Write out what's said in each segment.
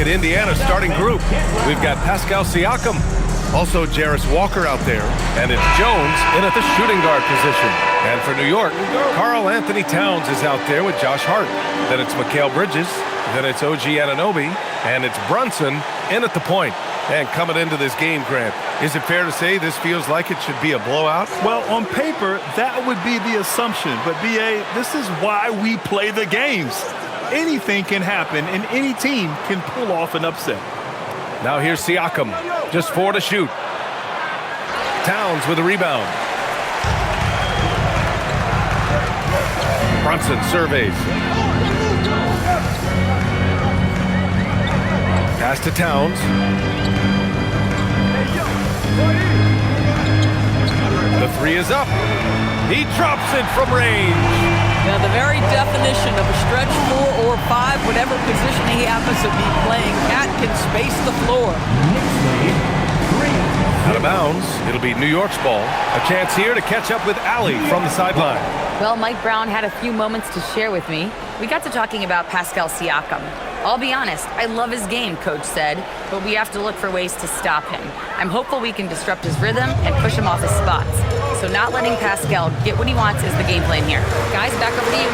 at Indiana's starting group. We've got Pascal Siakam, also Jarris Walker out there, and it's Jones in at the shooting guard position. And for New York, Karl Anthony Towns is out there with Josh Hart. Then it's Mikal Bridges, then it's OG Anunoby, and it's Brunson in at the point. And coming into this game, Grant, is it fair to say this feels like it should be a blowout? Well, on paper, that would be the assumption. But, B.A., this is why we play the games. Anything can happen, and any team can pull off an upset. Now here's Siakam, just 4 to shoot. Towns with a rebound. Brunson surveys. Pass to Towns. The three is up. He drops it from range. Now, the very definition of a stretch 4 or 5, whatever position he happens to be playing, Cat can space the floor. Out of bounds. It'll be New York's ball. A chance here to catch up with Allie from the sideline. Well, Mike Brown had a few moments to share with me. We got to talking about Pascal Siakam. I'll be honest, I love his game, Coach said, but we have to look for ways to stop him. I'm hopeful we can disrupt his rhythm and push him off his spots. So not letting Pascal get what he wants is the game plan here. Guys, back over to you.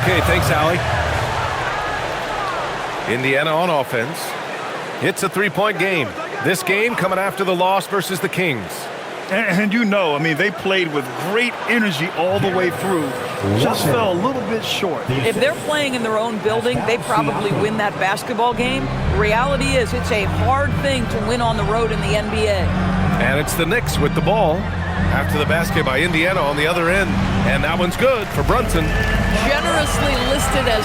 Okay, thanks, Allie. Indiana on offense. It's a three-point game. This game coming after the loss versus the Kings. And you know, I mean, they played with great energy all the way through. Just fell a little bit short. If they're playing in their own building, they probably win that basketball game. The reality is it's a hard thing to win on the road in the NBA. And it's the Knicks with the ball. After the basket by Indiana on the other end. And that one's good for Brunson. Generously listed as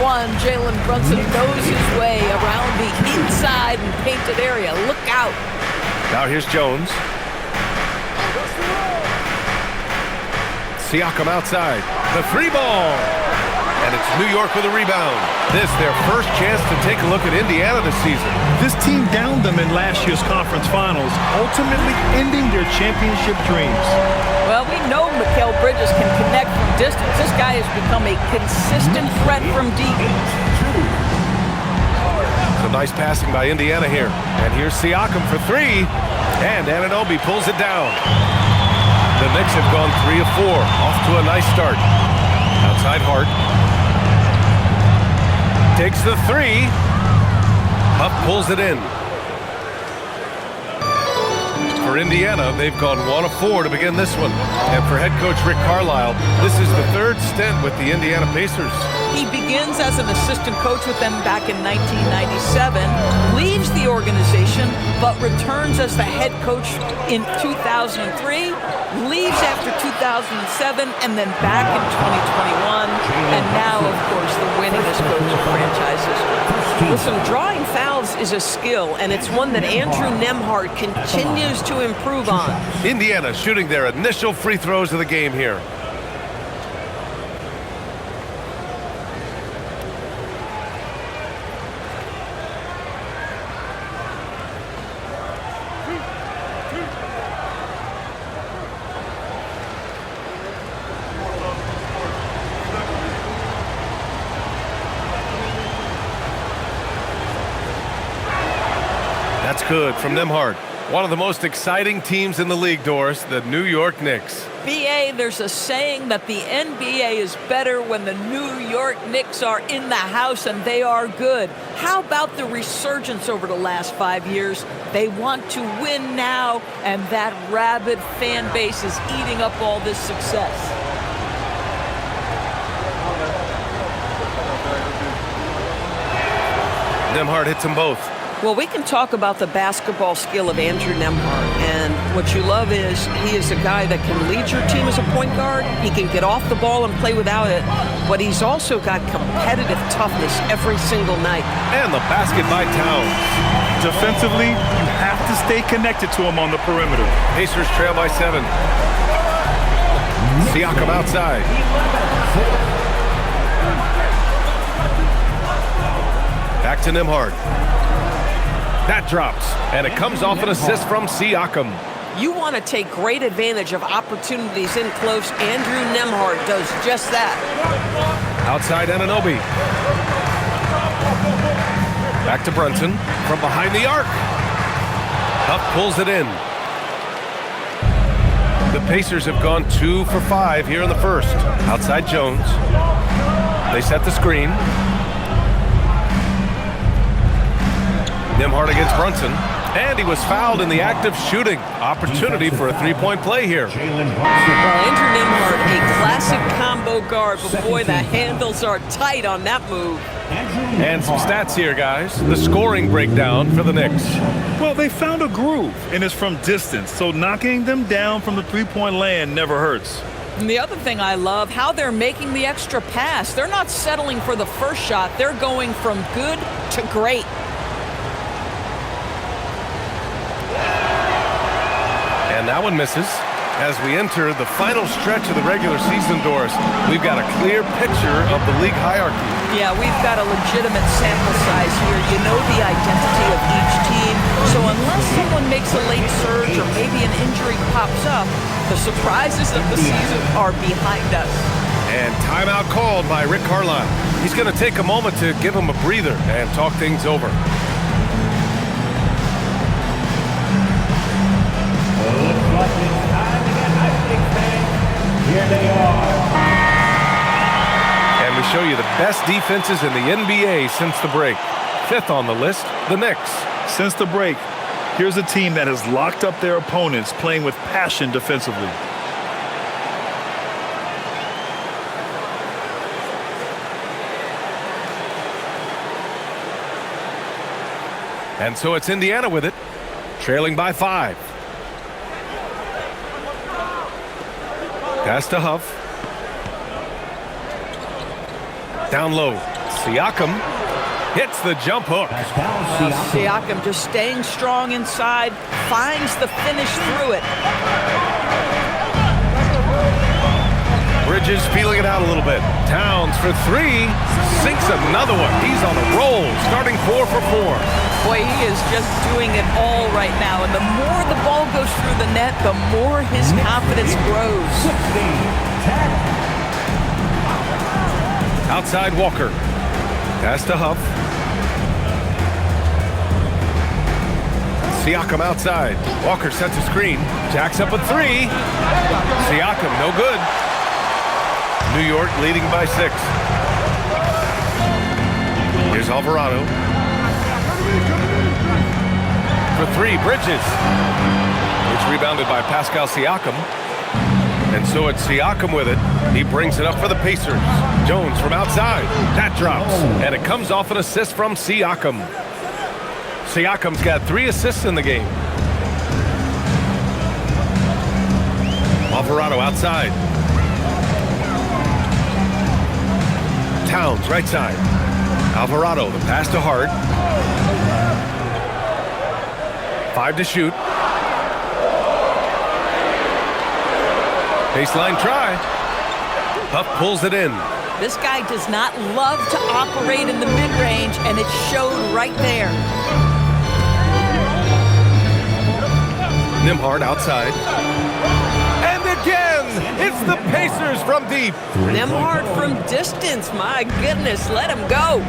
6'1", Jalen Brunson knows his way around the inside and painted area. Look out. Now here's Jones. Siakam outside. The three ball. And it's New York with a rebound. This their first chance to take a look at Indiana this season. This team downed them in last year's conference finals, ultimately ending their championship dreams. Well, we know Mikal Bridges can connect from distance. This guy has become a consistent threat from deep. Some nice passing by Indiana here. And here's Siakam for three. And Anunoby pulls it down. The Knicks have gone 3 of 4. Off to a nice start. Outside Hart. Takes the three. Huff pulls it in. For Indiana, they've gone 1 of 4 to begin this one. And for head coach Rick Carlisle, this is the third stint with the Indiana Pacers. He begins as an assistant coach with them back in 1997, leaves the organization, but returns as the head coach in 2003, leaves after 2007, and then back in 2021, and now, of course, the winningest coach of franchises. Listen, drawing fouls is a skill, and it's one that Andrew Nembhard continues to improve on. Indiana shooting their initial free throws of the game here. That's good from Nembhard. One of the most exciting teams in the league, Doris, the New York Knicks. BA, there's a saying that the NBA is better when the New York Knicks are in the house, and they are good. How about the resurgence over the last 5 years? They want to win now, and that rabid fan base is eating up all this success. Nembhard hits them both. Well, we can talk about the basketball skill of Andrew Nembhard, and what you love is he is a guy that can lead your team as a point guard. He can get off the ball and play without it, but he's also got competitive toughness every single night. And the basket by Towns. Defensively, you have to stay connected to him on the perimeter. Pacers trail by 7. Siakam outside. Back to Nembhard. That drops, and it comes off an assist from Siakam. You want to take great advantage of opportunities in close. Andrew Nembhard does just that. Outside Anunoby. Back to Brunson from behind the arc. Huff pulls it in. The Pacers have gone 2 for 5 here in the first. Outside Jones. They set the screen. Nembhard against Brunson. And he was fouled in the act of shooting. Opportunity for a three-point play here. Well, Andrew Nembhard, a classic combo guard, but boy, the handles are tight on that move. And some stats here, guys. The scoring breakdown for the Knicks. Well, they found a groove, and it's from distance, so knocking them down from the three-point land never hurts. And the other thing I love, how they're making the extra pass. They're not settling for the first shot. They're going from good to great. And that one misses. As we enter the final stretch of the regular season, Doris, we've got a clear picture of the league hierarchy. Yeah, we've got a legitimate sample size here. You know the identity of each team. So unless someone makes a late surge or maybe an injury pops up, the surprises of the season are behind us. And timeout called by Rick Carlisle. He's going to take a moment to give him a breather and talk things over. Here they are. And we show you the best defenses in the NBA since the break. 5th on the list, the Knicks. Since the break, here's a team that has locked up their opponents, playing with passion defensively. And so it's Indiana with it, trailing by 5. Pass to Huff. Down low. Siakam hits the jump hook. Siakam just staying strong inside, finds the finish through it. Bridges feeling it out a little bit. Towns for 3. Sinks another one. He's on a roll, starting 4 for 4. Boy, he is just doing it all right now. And the more the ball goes through the net, the more his confidence grows. Outside Walker. Pass to Huff. Siakam outside. Walker sets a screen. Jacks up a 3. Siakam, no good. New York leading by 6. Here's Alvarado. For 3, Bridges. It's rebounded by Pascal Siakam. And so it's Siakam with it. He brings it up for the Pacers. Jones from outside. That drops. And it comes off an assist from Siakam. Siakam's got 3 assists in the game. Alvarado outside. Towns right side. Alvarado, the pass to Hart. 5 to shoot. Baseline try. Huff pulls it in. This guy does not love to operate in the mid-range, and it showed right there. Nembhard outside. And again, it's the Pacers from deep. Nembhard from distance, my goodness, let him go.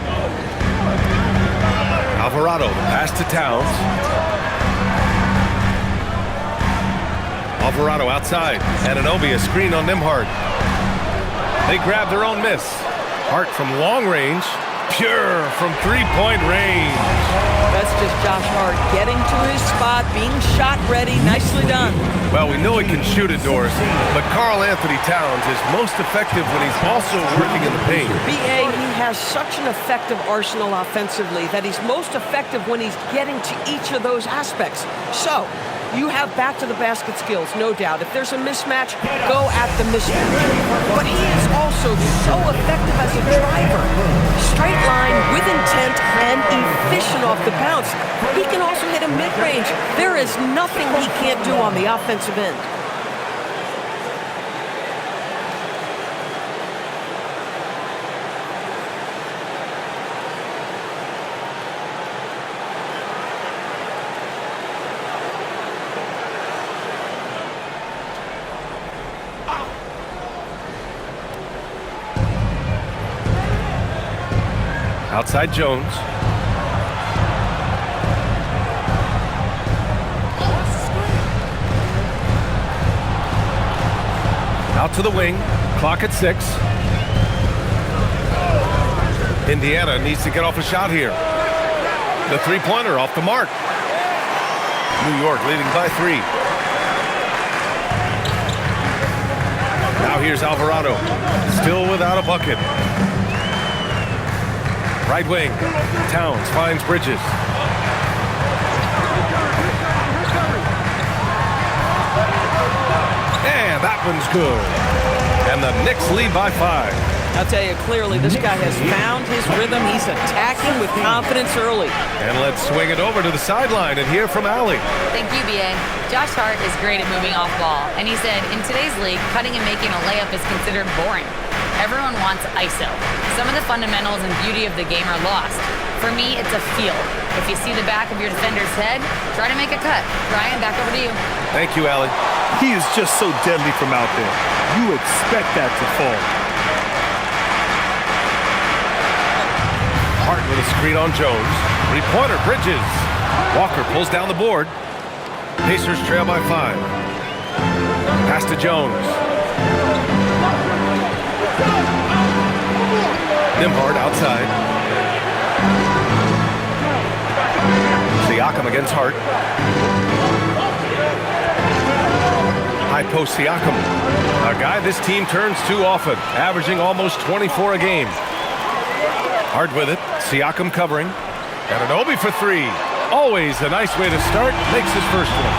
Alvarado, the pass to Towns. Alvarado outside. Anunoby, a screen on Nembhard. They grab their own miss. Hart from long range. Pure from three-point range. That's just Josh Hart getting to his spot, being shot ready. Nicely done. Well, we know he can shoot it, Doris, but Karl Anthony Towns is most effective when he's also working in the paint. B.A., he has such an effective arsenal offensively that he's most effective when he's getting to each of those aspects. So, you have back-to-the-basket skills, no doubt. If there's a mismatch, go at the mismatch. But he is also so effective as a driver. Straight line, with intent, and efficient off the bounce. He can also hit a mid-range. There is nothing he can't do on the offensive end. Outside Jones. Out to the wing. Clock at 6. Indiana needs to get off a shot here. The three-pointer off the mark. New York leading by 3. Now here's Alvarado. Still without a bucket. Right wing. Towns finds Bridges. And that one's good. And the Knicks lead by 5. I'll tell you clearly, this guy has found his rhythm. He's attacking with confidence early. And let's swing it over to the sideline and hear from Allie. Thank you, B.A. Josh Hart is great at moving off ball, and he said, in today's league, cutting and making a layup is considered boring. Everyone wants ISO. Some of the fundamentals and beauty of the game are lost. For me, it's a feel. If you see the back of your defender's head, try to make a cut. Ryan, back over to you. Thank you, Allie. He is just so deadly from out there. You expect that to fall. Hart with a screen on Jones. Three-pointer, Bridges. Walker pulls down the board. Pacers trail by 5. Pass to Jones. Nimhard outside. Siakam against Hart. High post Siakam. A guy this team turns to often, averaging almost 24 a game. Hard with it. Siakam covering. Anunoby for 3. Always a nice way to start. Makes his first one.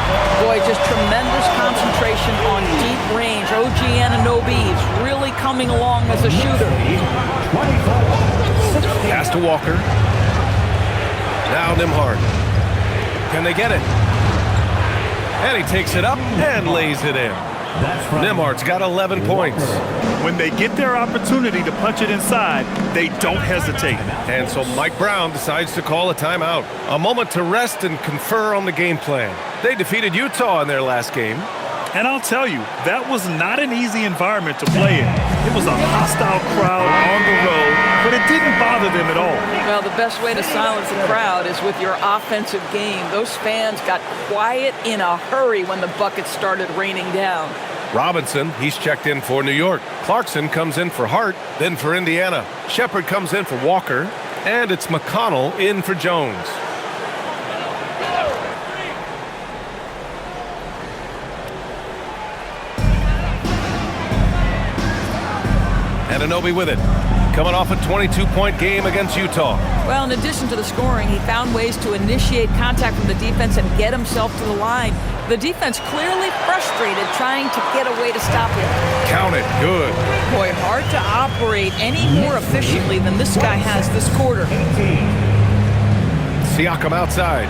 Boy, just tremendous concentration on deep range. OG Anunoby is really coming along as a shooter. Pass to Walker. Now Nimhard. Can they get it? And he takes it up and lays it in. Nimhard's got 11 points. When they get their opportunity to punch it inside, they don't hesitate. And so Mike Brown decides to call a timeout. A moment to rest and confer on the game plan. They defeated Utah in their last game. And I'll tell you, that was not an easy environment to play in. It was a hostile crowd on the road, but it didn't bother them at all. Well, the best way to silence the crowd is with your offensive game. Those fans got quiet in a hurry when the buckets started raining down. Robinson, he's checked in for New York. Clarkson comes in for Hart, then for Indiana. Shepard comes in for Walker, and it's McConnell in for Jones. Anunoby with it. Coming off a 22-point game against Utah. Well, in addition to the scoring, he found ways to initiate contact from the defense and get himself to the line. The defense clearly frustrated trying to get a way to stop him. Count it. Good. Boy, hard to operate any more efficiently than this guy has this quarter. Siakam outside.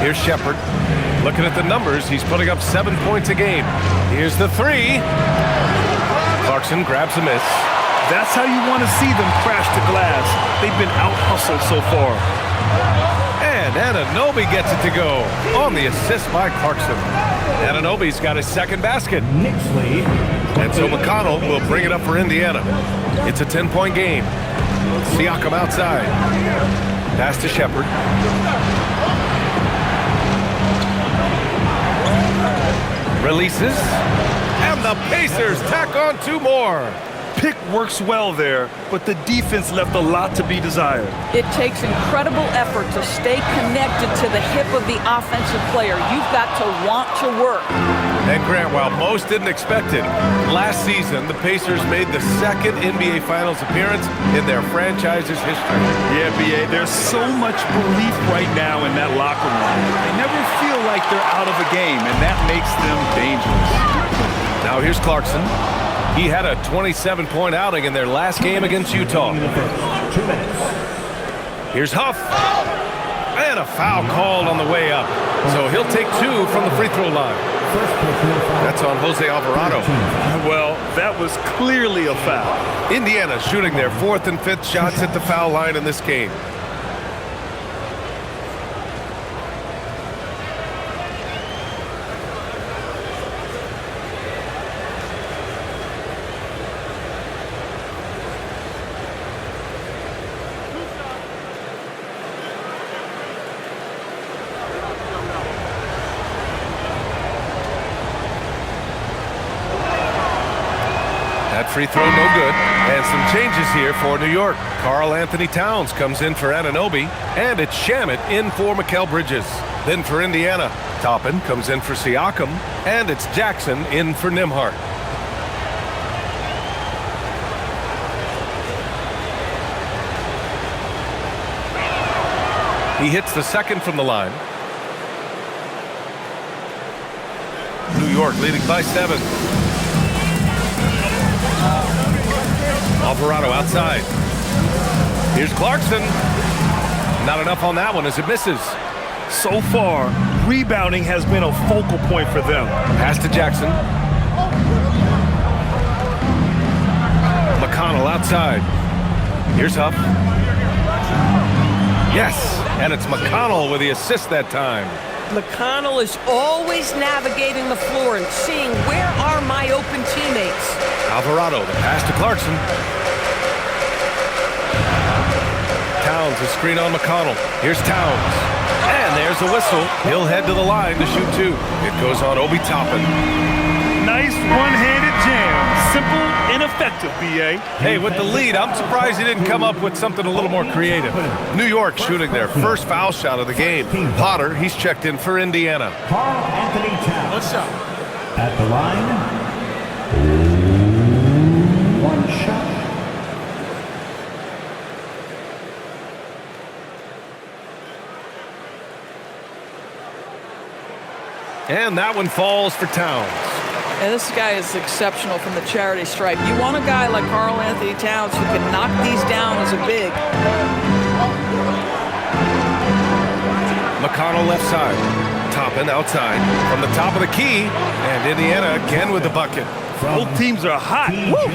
Here's Shepard. Looking at the numbers, he's putting up 7 points a game. Here's the 3. Clarkson grabs a miss. That's how you want to see them crash the glass. They've been out-hustled so far. And Anunoby gets it to go on the assist by Clarkson. Anunoby's got his second basket. And so McConnell will bring it up for Indiana. It's a 10-point game. Siakam outside. Pass to Shepard. Releases. And the Pacers tack on 2 more. Pick works well there, but the defense left a lot to be desired. It takes incredible effort to stay connected to the hip of the offensive player. You've got to want to work. And Grant, while most didn't expect it, last season the Pacers made the second NBA Finals appearance in their franchise's history. Yeah, B.A., there's so much belief right now in that locker room. They never feel like they're out of a game, and that makes them dangerous. Now here's Clarkson. He had a 27-point outing in their last game against Utah. Here's Huff. And a foul called on the way up. So he'll take 2 from the free throw line. That's on Jose Alvarado. Well, that was clearly a foul. Indiana shooting their 4th and 5th shots at the foul line in this game. free throw, no good. And some changes here for New York. Karl Anthony Towns comes in for Anunoby, and it's Shamet in for Mikal Bridges. Then for Indiana, Toppin comes in for Siakam, and it's Jackson in for Nembhard. He hits the second from the line. New York leading by 7. Alvarado outside. Here's Clarkson. Not enough on that one as it misses. So far, rebounding has been a focal point for them. Pass to Jackson. McConnell outside. Here's Huff. Yes, and it's McConnell with the assist that time. McConnell is always navigating the floor and seeing where are my open teammates. Alvarado, the pass to Clarkson. Towns, a screen on McConnell. Here's Towns. And there's the whistle. He'll head to the line to shoot 2. It goes on Obi Toppin. Nice one-handed jam. Simple and effective, B.A. Hey, with the lead, I'm surprised he didn't come up with something a little more creative. New York shooting their first foul shot of the game. Potter, he's checked in for Indiana. Karl Anthony Towns. What's up? At the line, 1 shot. And that one falls for Towns. And this guy is exceptional from the charity stripe. You want a guy like Karl Anthony Towns who can knock these down as a big. McConnell left side. Toppin outside from the top of the key. And Indiana again with the bucket. Both teams are hot. Woo!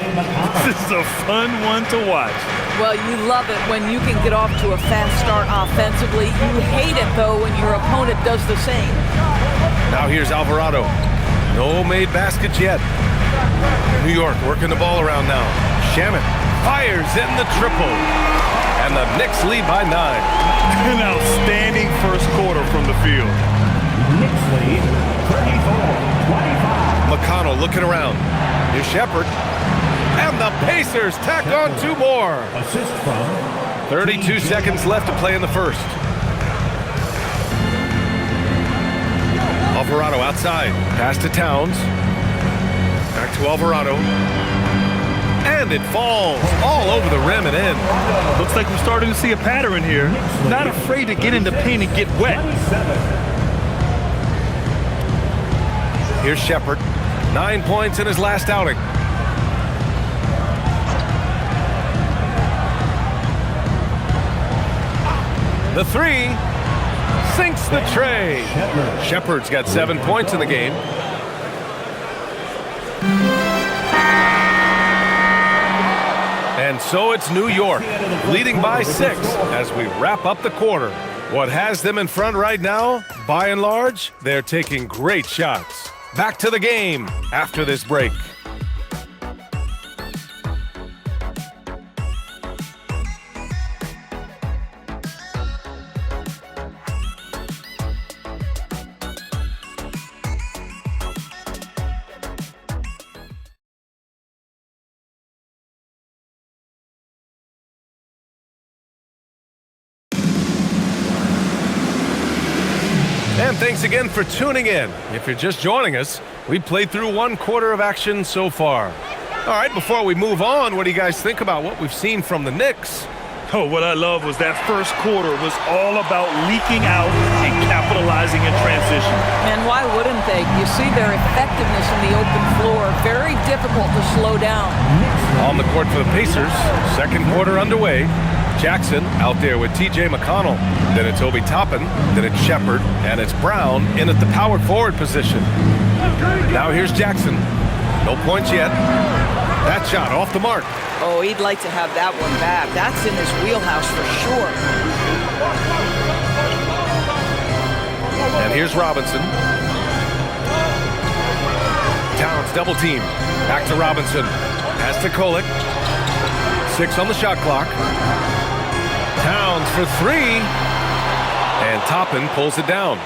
This is a fun one to watch. Well, you love it when you can get off to a fast start offensively. You hate it, though, when your opponent does the same. Now here's Alvarado. No made baskets yet. New York working the ball around now. Shamet fires in the triple. And the Knicks lead by 9. An outstanding first quarter from the field. Knicks lead 34-25. McConnell looking around. Here's Shepard. And the Pacers tack on 2 more. Assist from 32 seconds left to play in the first. Alvarado outside. Pass to Towns. Back to Alvarado. And it falls all over the rim and in. Looks like we're starting to see a pattern here. Not afraid to get in the paint and get wet. 27. Here's Shepard. 9 points in his last outing. The 3 sinks the tray. Shepard's got 7 points in the game. And so it's New York, leading by 6 as we wrap up the quarter. What has them in front right now, by and large, they're taking great shots. Back to the game after this break. And thanks again for tuning in. If you're just joining us, we played through 1 quarter of action so far. All right, before we move on, what do you guys think about what we've seen from the Knicks? Oh, what I love was that first quarter was all about leaking out and capitalizing in transition. And why wouldn't they? You see their effectiveness in the open floor. Very difficult to slow down. On the court for the Pacers, second quarter underway. Jackson out there with T.J. McConnell. Then it's Obi Toppin. Then it's Shepard. And it's Brown in at the power forward position. Now here's Jackson. No points yet. That shot off the mark. Oh, he'd like to have that one back. That's in his wheelhouse for sure. And here's Robinson. Towns double team. Back to Robinson. Pass to Kolek. 6 on the shot clock. Towns for 3. And Toppin pulls it down.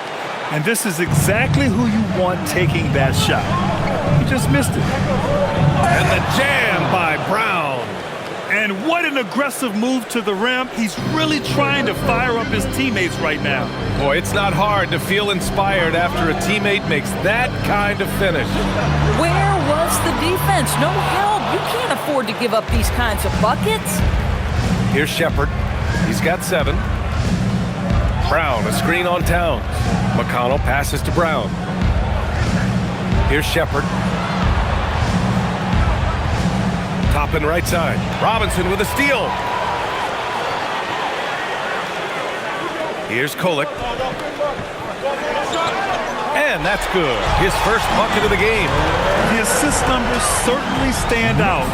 And this is exactly who you want taking that shot. He just missed it. And the jam by Brown. And what an aggressive move to the rim. He's really trying to fire up his teammates right now. Boy, it's not hard to feel inspired after a teammate makes that kind of finish. Where was the defense? No help. You can't afford to give up these kinds of buckets. Here's Shepard. He's got 7. Brown, a screen on Towns. McConnell passes to Brown. Here's Shepard. Toppin right side. Robinson with a steal. Here's Kolek. And that's good. His first bucket of the game. The assist numbers certainly stand out.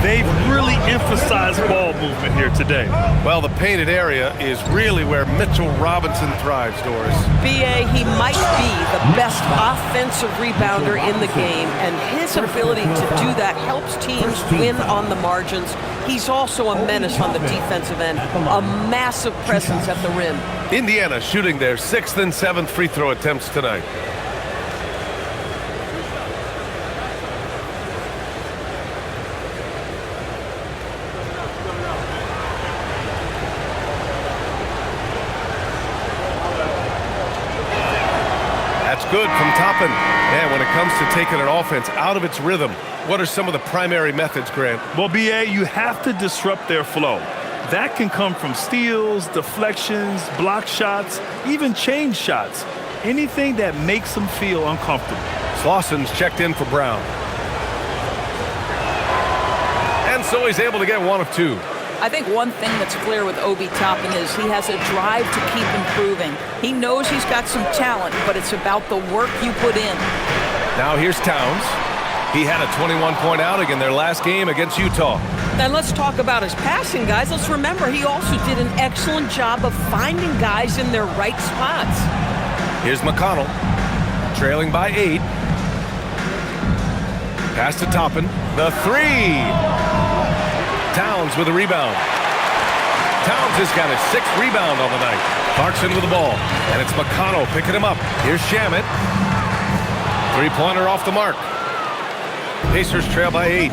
They've really emphasized ball movement here today. Well, the painted area is really where Mitchell Robinson thrives, Doris. BA, he might be the best offensive rebounder in the game, and his ability to do that helps teams win on the margins. He's also a menace on the defensive end, a massive presence at the rim. Indiana shooting their 6th and 7th free throw attempts tonight. That's good from Toppin. And when it comes to taking an offense out of its rhythm, what are some of the primary methods, Grant? Well, BA, you have to disrupt their flow. That can come from steals, deflections, block shots, even change shots. Anything that makes them feel uncomfortable. Slauson's checked in for Brown. And so he's able to get 1 of 2. I think one thing that's clear with Obi Toppin is he has a drive to keep improving. He knows he's got some talent, but it's about the work you put in. Now here's Towns. He had a 21-point outing in their last game against Utah. And let's talk about his passing, guys. Let's remember he also did an excellent job of finding guys in their right spots. Here's McConnell, trailing by 8. Pass to Toppin. The 3. Towns with a rebound. Towns has got his 6th rebound on the night. Clarkson with the ball. And it's McConnell picking him up. Here's Shamet. 3-pointer off the mark. Pacers trail by 8.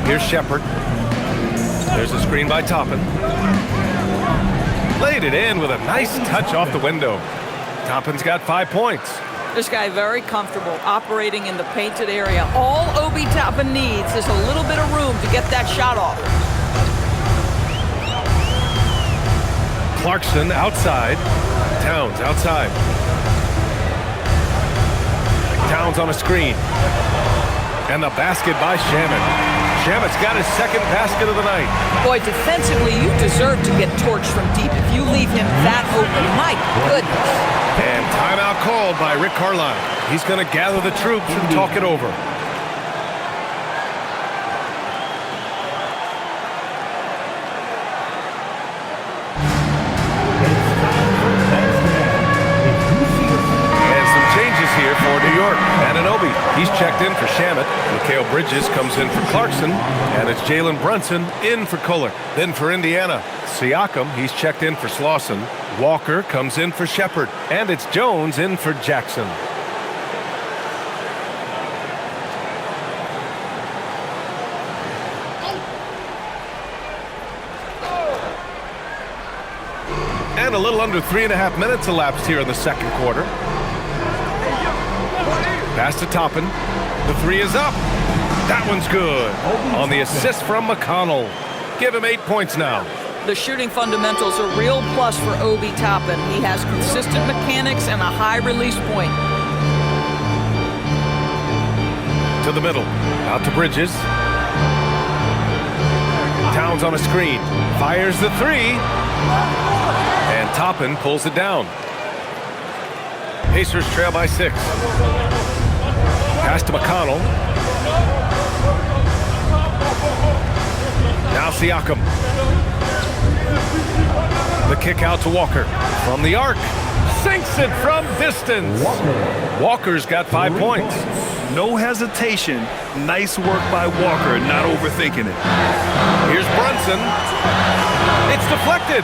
Here's Shepard. There's a screen by Toppin. Laid it in with a nice touch off the window. Toppin's got 5 points. This guy very comfortable operating in the painted area. All Obi Toppin needs is a little bit of room to get that shot off. Clarkson outside. Towns outside. Towns on a screen. And the basket by Shamet. Shamet's got his 2nd basket of the night. Boy, defensively, you deserve to get torched from deep if you leave him that open. My goodness. And timeout called by Rick Carlisle. He's going to gather the troops and talk it over. And some changes here for New York. Anunoby, he's checked in for Shamet. Mikal Bridges comes in for Clarkson. And it's Jalen Brunson in for Kolek. Then for Indiana, Siakam, he's checked in for Slauson. Walker comes in for Shepard. And it's Jones in for Jackson. And a little under 3.5 minutes elapsed here in the 2nd quarter. Pass to Toppin. The 3 is up. That one's good. On the assist from McConnell. Give him 8 points now. The shooting fundamentals are a real plus for Obi Toppin. He has consistent mechanics and a high release point. To the middle. Out to Bridges. Towns on a screen. Fires the 3. And Toppin pulls it down. Pacers trail by 6. Pass to McConnell. Now Siakam. The kick out to Walker. From the arc. Sinks it from distance. Walker's got 5 points. No hesitation. Nice work by Walker, not overthinking it. Here's Brunson. It's deflected.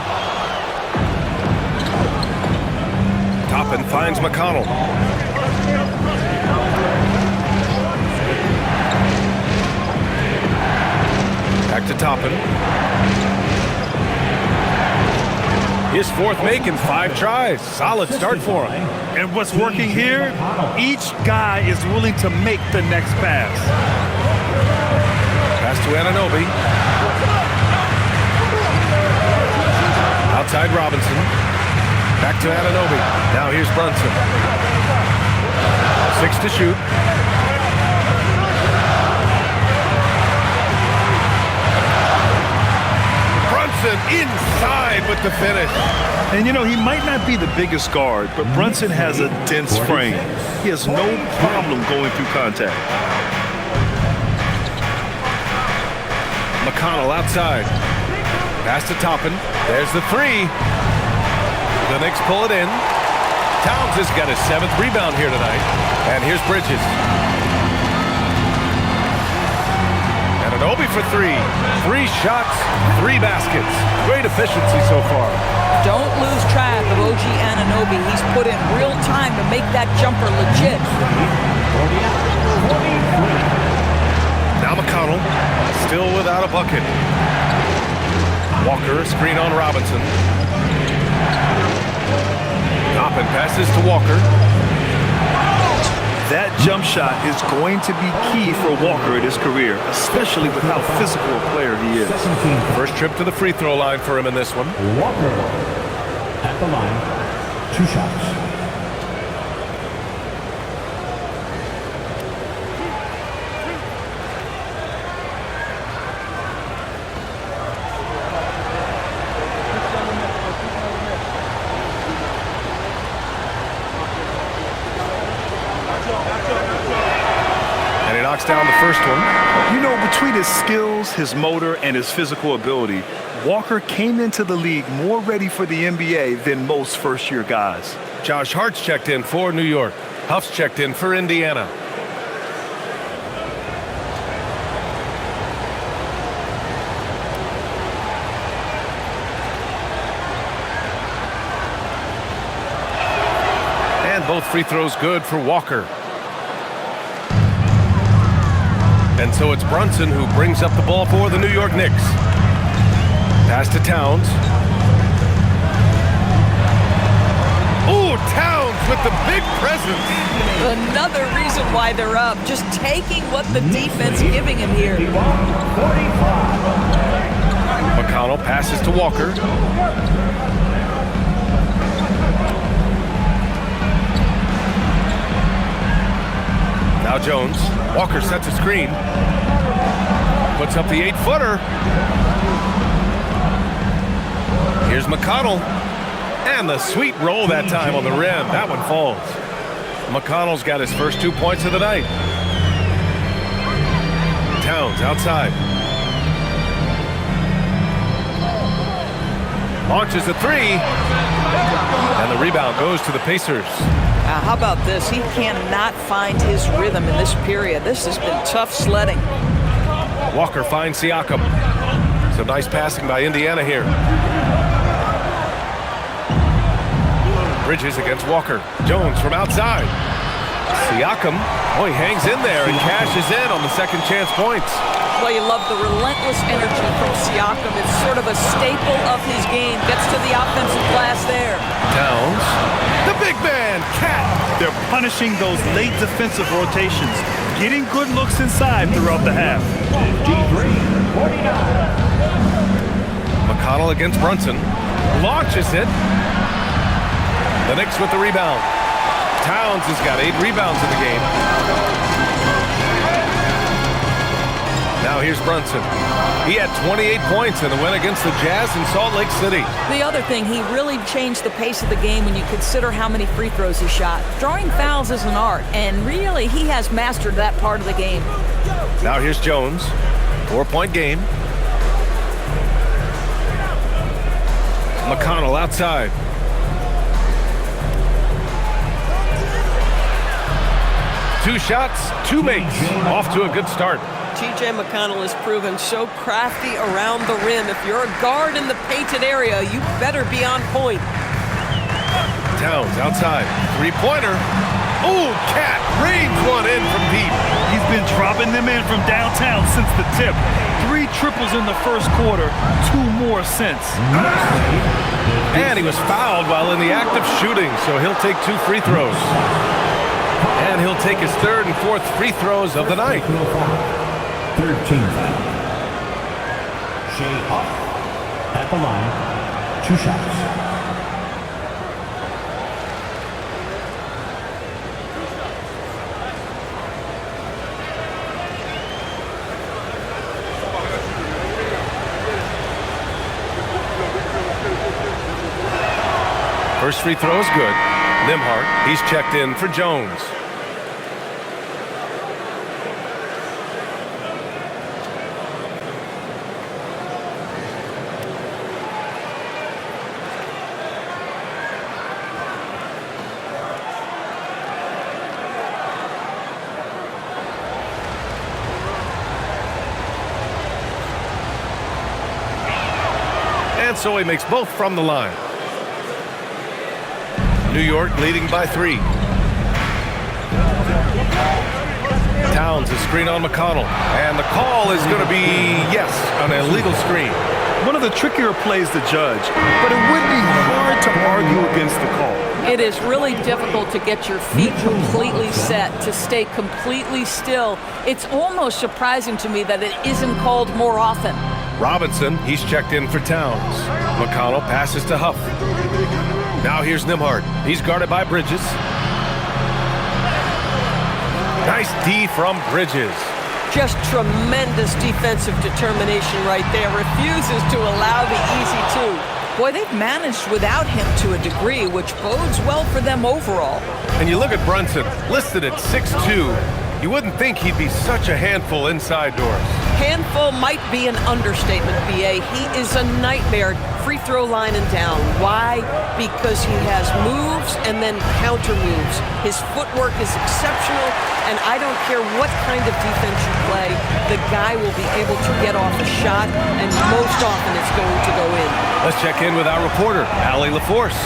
Toppin finds McConnell. to Toppin. His fourth make in 5 tries. Solid start for him. And what's working here, each guy is willing to make the next pass. Pass to Anunoby. Outside Robinson. Back to Anunoby. Now here's Brunson. 6 to shoot. Brunson inside with the finish. And you know, he might not be the biggest guard, but Brunson has a dense frame. He has no problem going through contact. McConnell outside. Pass to Toppin. There's the 3. The Knicks pull it in. Towns has got his 7th rebound here tonight. And here's Bridges. Anunoby for 3. 3 shots, 3 baskets. Great efficiency so far. Don't lose track of OG Anunoby. He's put in real time to make that jumper legit. Now McConnell, still without a bucket. Walker, screen on Robinson. Toppin passes to Walker. That jump shot is going to be key for Walker in his career, especially with how physical a player he is. First trip to the free throw line for him in this one. Walker at the line. 2 shots. Down the first one. You know, between his skills, his motor, and his physical ability, Walker came into the league more ready for the NBA than most first-year guys. Josh Hart's checked in for New York. Huff's checked in for Indiana. And both free throws good for Walker. And so it's Brunson who brings up the ball for the New York Knicks. Pass to Towns. Oh, Towns with the big presence. Another reason why they're up. Just taking what the defense giving him here. McConnell passes to Walker. Now Jones. Walker sets a screen. Puts up the 8-footer. Here's McConnell. And the sweet roll that time on the rim. That one falls. McConnell's got his first 2 points of the night. Towns outside. Launches a 3. And the rebound goes to the Pacers. How about this? He cannot find his rhythm in this period. This has been tough sledding. Walker finds Siakam. Some nice passing by Indiana here. Bridges against Walker. Jones from outside. Siakam, he hangs in there and cashes in on the second chance points. Well, you love the relentless energy from Siakam. It's sort of a staple of his game. Gets to the offensive glass there. Towns. The big man, Cat. They're punishing those late defensive rotations, getting good looks inside throughout the half. 53-49. McConnell against Brunson. Launches it. The Knicks with the rebound. Towns has got 8 rebounds in the game. Now here's Brunson. He had 28 points in the win against the Jazz in Salt Lake City. The other thing, he really changed the pace of the game when you consider how many free throws he shot. Drawing fouls is an art, and really he has mastered that part of the game. Now here's Jones. 4-point game. McConnell outside. Two shots, 2 makes. Off to a good start. TJ McConnell has proven so crafty around the rim. If you're a guard in the painted area, you better be on point. Towns outside. 3-pointer. Ooh, Cat rains one in from deep. He's been dropping them in from downtown since the tip. 3 triples in the first quarter, 2 more since. And he was fouled while in the act of shooting, so he'll take 2 free throws. And he'll take his 3rd and 4th free throws of the night. 13 foul. Shea Huff at the line. 2 shots. First free throw is good. Nembhard, he's checked in for Jones. And so he makes both from the line. New York leading by 3. Towns is screen on McConnell. And the call is going to be, yes, an illegal screen. One of the trickier plays to judge, but it would be hard to argue against the call. It is really difficult to get your feet completely set, to stay completely still. It's almost surprising to me that it isn't called more often. Robinson, he's checked in for Towns. McConnell passes to Huff. Now here's Nembhard. He's guarded by Bridges. Nice D from Bridges. Just tremendous defensive determination right there. Refuses to allow the easy 2. Boy, they've managed without him to a degree, which bodes well for them overall. And you look at Brunson, listed at 6'2". You wouldn't think he'd be such a handful inside doors. Handful might be an understatement, B.A. He is a nightmare free throw line and down. Why? Because he has moves and then counter moves. His footwork is exceptional, and I don't care what kind of defense you play, the guy will be able to get off a shot, and most often it's going to go in. Let's check in with our reporter, Allie LaForce.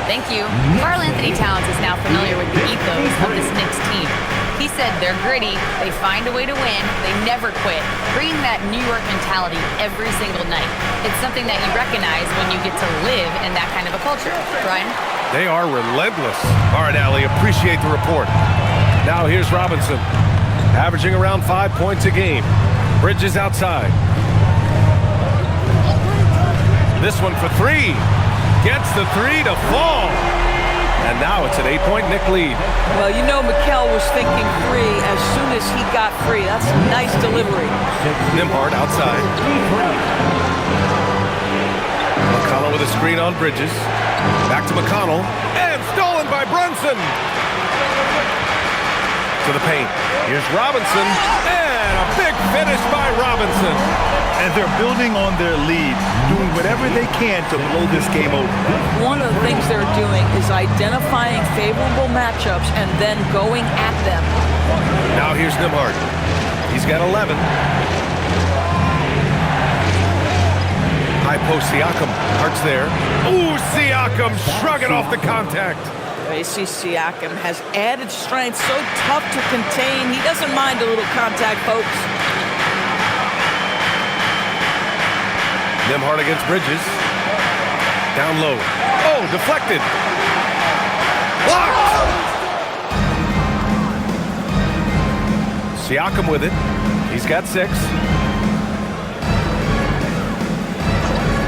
Thank you. Karl Anthony Towns is now familiar with the ethos of this Knicks team. He said they're gritty, they find a way to win, they never quit, bringing that New York mentality every single night. It's something that you recognize when you get to live in that kind of a culture. Brian? They are relentless. All right, Allie, appreciate the report. Now here's Robinson, averaging around 5 points a game. Bridges outside. This one for 3. Gets the 3 to fall. And now it's an 8-point Knick lead. Well, you know Mikal was thinking 3 as soon as he got free. That's a nice delivery. Nembhard outside. McConnell with a screen on Bridges. Back to McConnell. And stolen by Brunson. To the paint. Here's Robinson. And a big finish by Robinson. And they're building on their lead, doing whatever they can to blow this game over. One of the things they're doing is identifying favorable matchups and then going at them. Now here's Nembhard. He's got 11. High post Siakam. Hart's there. Ooh, Siakam shrugging off the contact. AC Siakam has added strength, so tough to contain. He doesn't mind a little contact, folks. Nembhard against Bridges. Down low. Oh, deflected. Blocked. Siakam with it. He's got 6.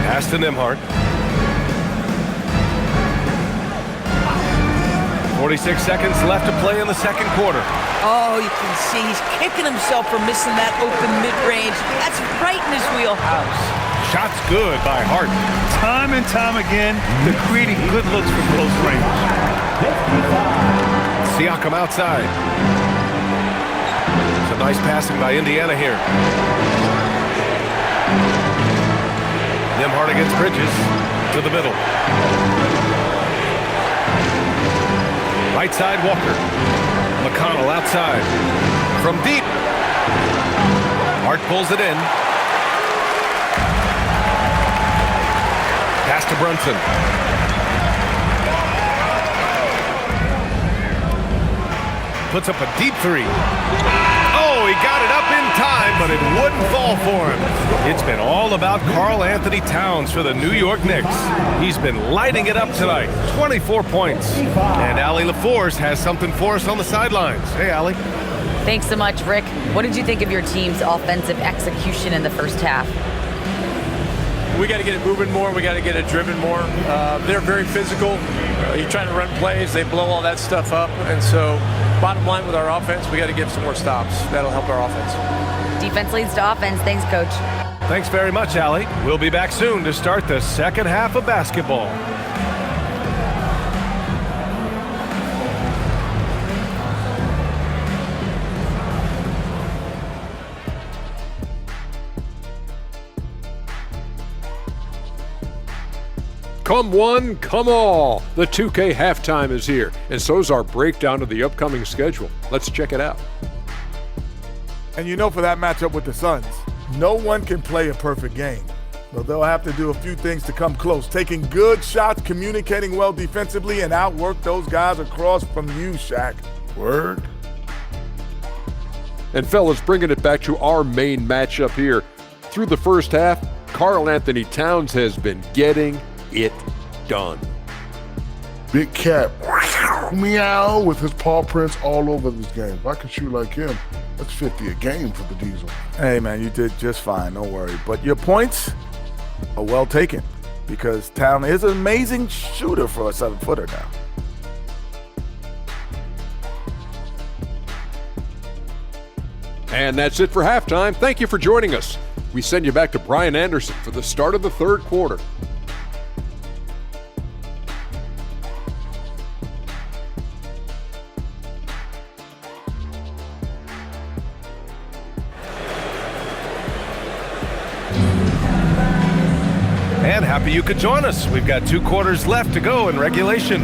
Pass to Nembhard. 46 seconds left to play in the second quarter. Oh, you can see he's kicking himself for missing that open mid-range. That's right in his wheelhouse. Shot's good by Hart. Time and time again, they're creating good looks from close range. Siakam outside. Some nice passing by Indiana here. Nembhard against Bridges. To the middle. Right side, Walker. McConnell outside. From deep. Hart pulls it in. Pass to Brunson. Puts up a deep 3. Oh, he got it up in time, but it wouldn't fall for him. It's been all about Karl Anthony Towns for the New York Knicks. He's been lighting it up tonight, 24 points. And Allie LaForce has something for us on the sidelines. Hey, Allie. Thanks so much, Rick. What did you think of your team's offensive execution in the first half? We got to get it moving more. We got to get it driven more. They're very physical. You're trying to run plays. They blow all that stuff up. And so bottom line with our offense, we got to give some more stops. That'll help our offense. Defense leads to offense. Thanks, Coach. Thanks very much, Allie. We'll be back soon to start the second half of basketball. Come one, come all. The 2K halftime is here, and so's our breakdown of the upcoming schedule. Let's check it out. And for that matchup with the Suns, no one can play a perfect game. But they'll have to do a few things to come close. Taking good shots, communicating well defensively, and outwork those guys across from you, Shaq. Word. And fellas, bringing it back to our main matchup here. Through the first half, Karl Anthony Towns has been getting it done. Big cat, meow, with his paw prints all over this game. If I could shoot like him, that's 50 a game for the Diesel. Hey, man, you did just fine. Don't worry. But your points are well taken because Town is an amazing shooter for a 7-footer now. And that's it for halftime. Thank you for joining us. We send you back to Brian Anderson for the start of the third quarter. And happy you could join us. We've got 2 quarters left to go in regulation.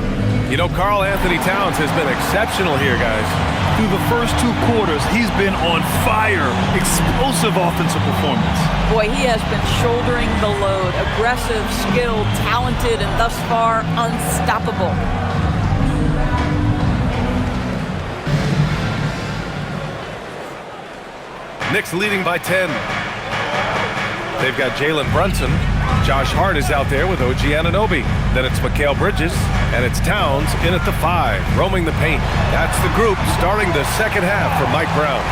Karl Anthony Towns has been exceptional here, guys. Through the first 2 quarters, he's been on fire. Explosive offensive performance. Boy, he has been shouldering the load. Aggressive, skilled, talented, and thus far, unstoppable. Knicks leading by 10. They've got Jalen Brunson. Josh Hart is out there with OG Anunoby. Then it's Mikal Bridges, and it's Towns in at the 5, roaming the paint. That's the group starting the second half for Mike Brown.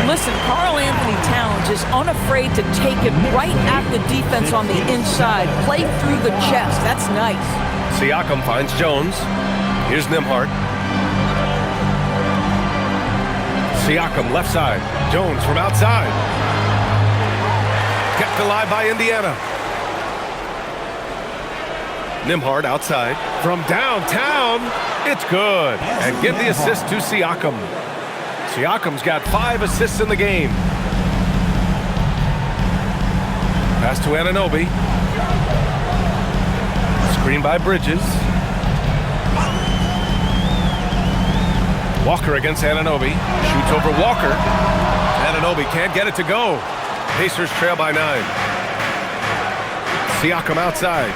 Listen, Karl Anthony Towns is unafraid to take it right at the defense on the inside. Play through the chest. That's nice. Siakam finds Jones. Here's Nembhard. Siakam left side. Jones from outside. Kept alive by Indiana. Nembhard outside. From downtown, it's good. And give the assist to Siakam. Siakam's got 5 assists in the game. Pass to Anunoby. Screen by Bridges. Walker against Anunoby. Shoots over Walker. Anunoby can't get it to go. Pacers trail by 9. Siakam outside.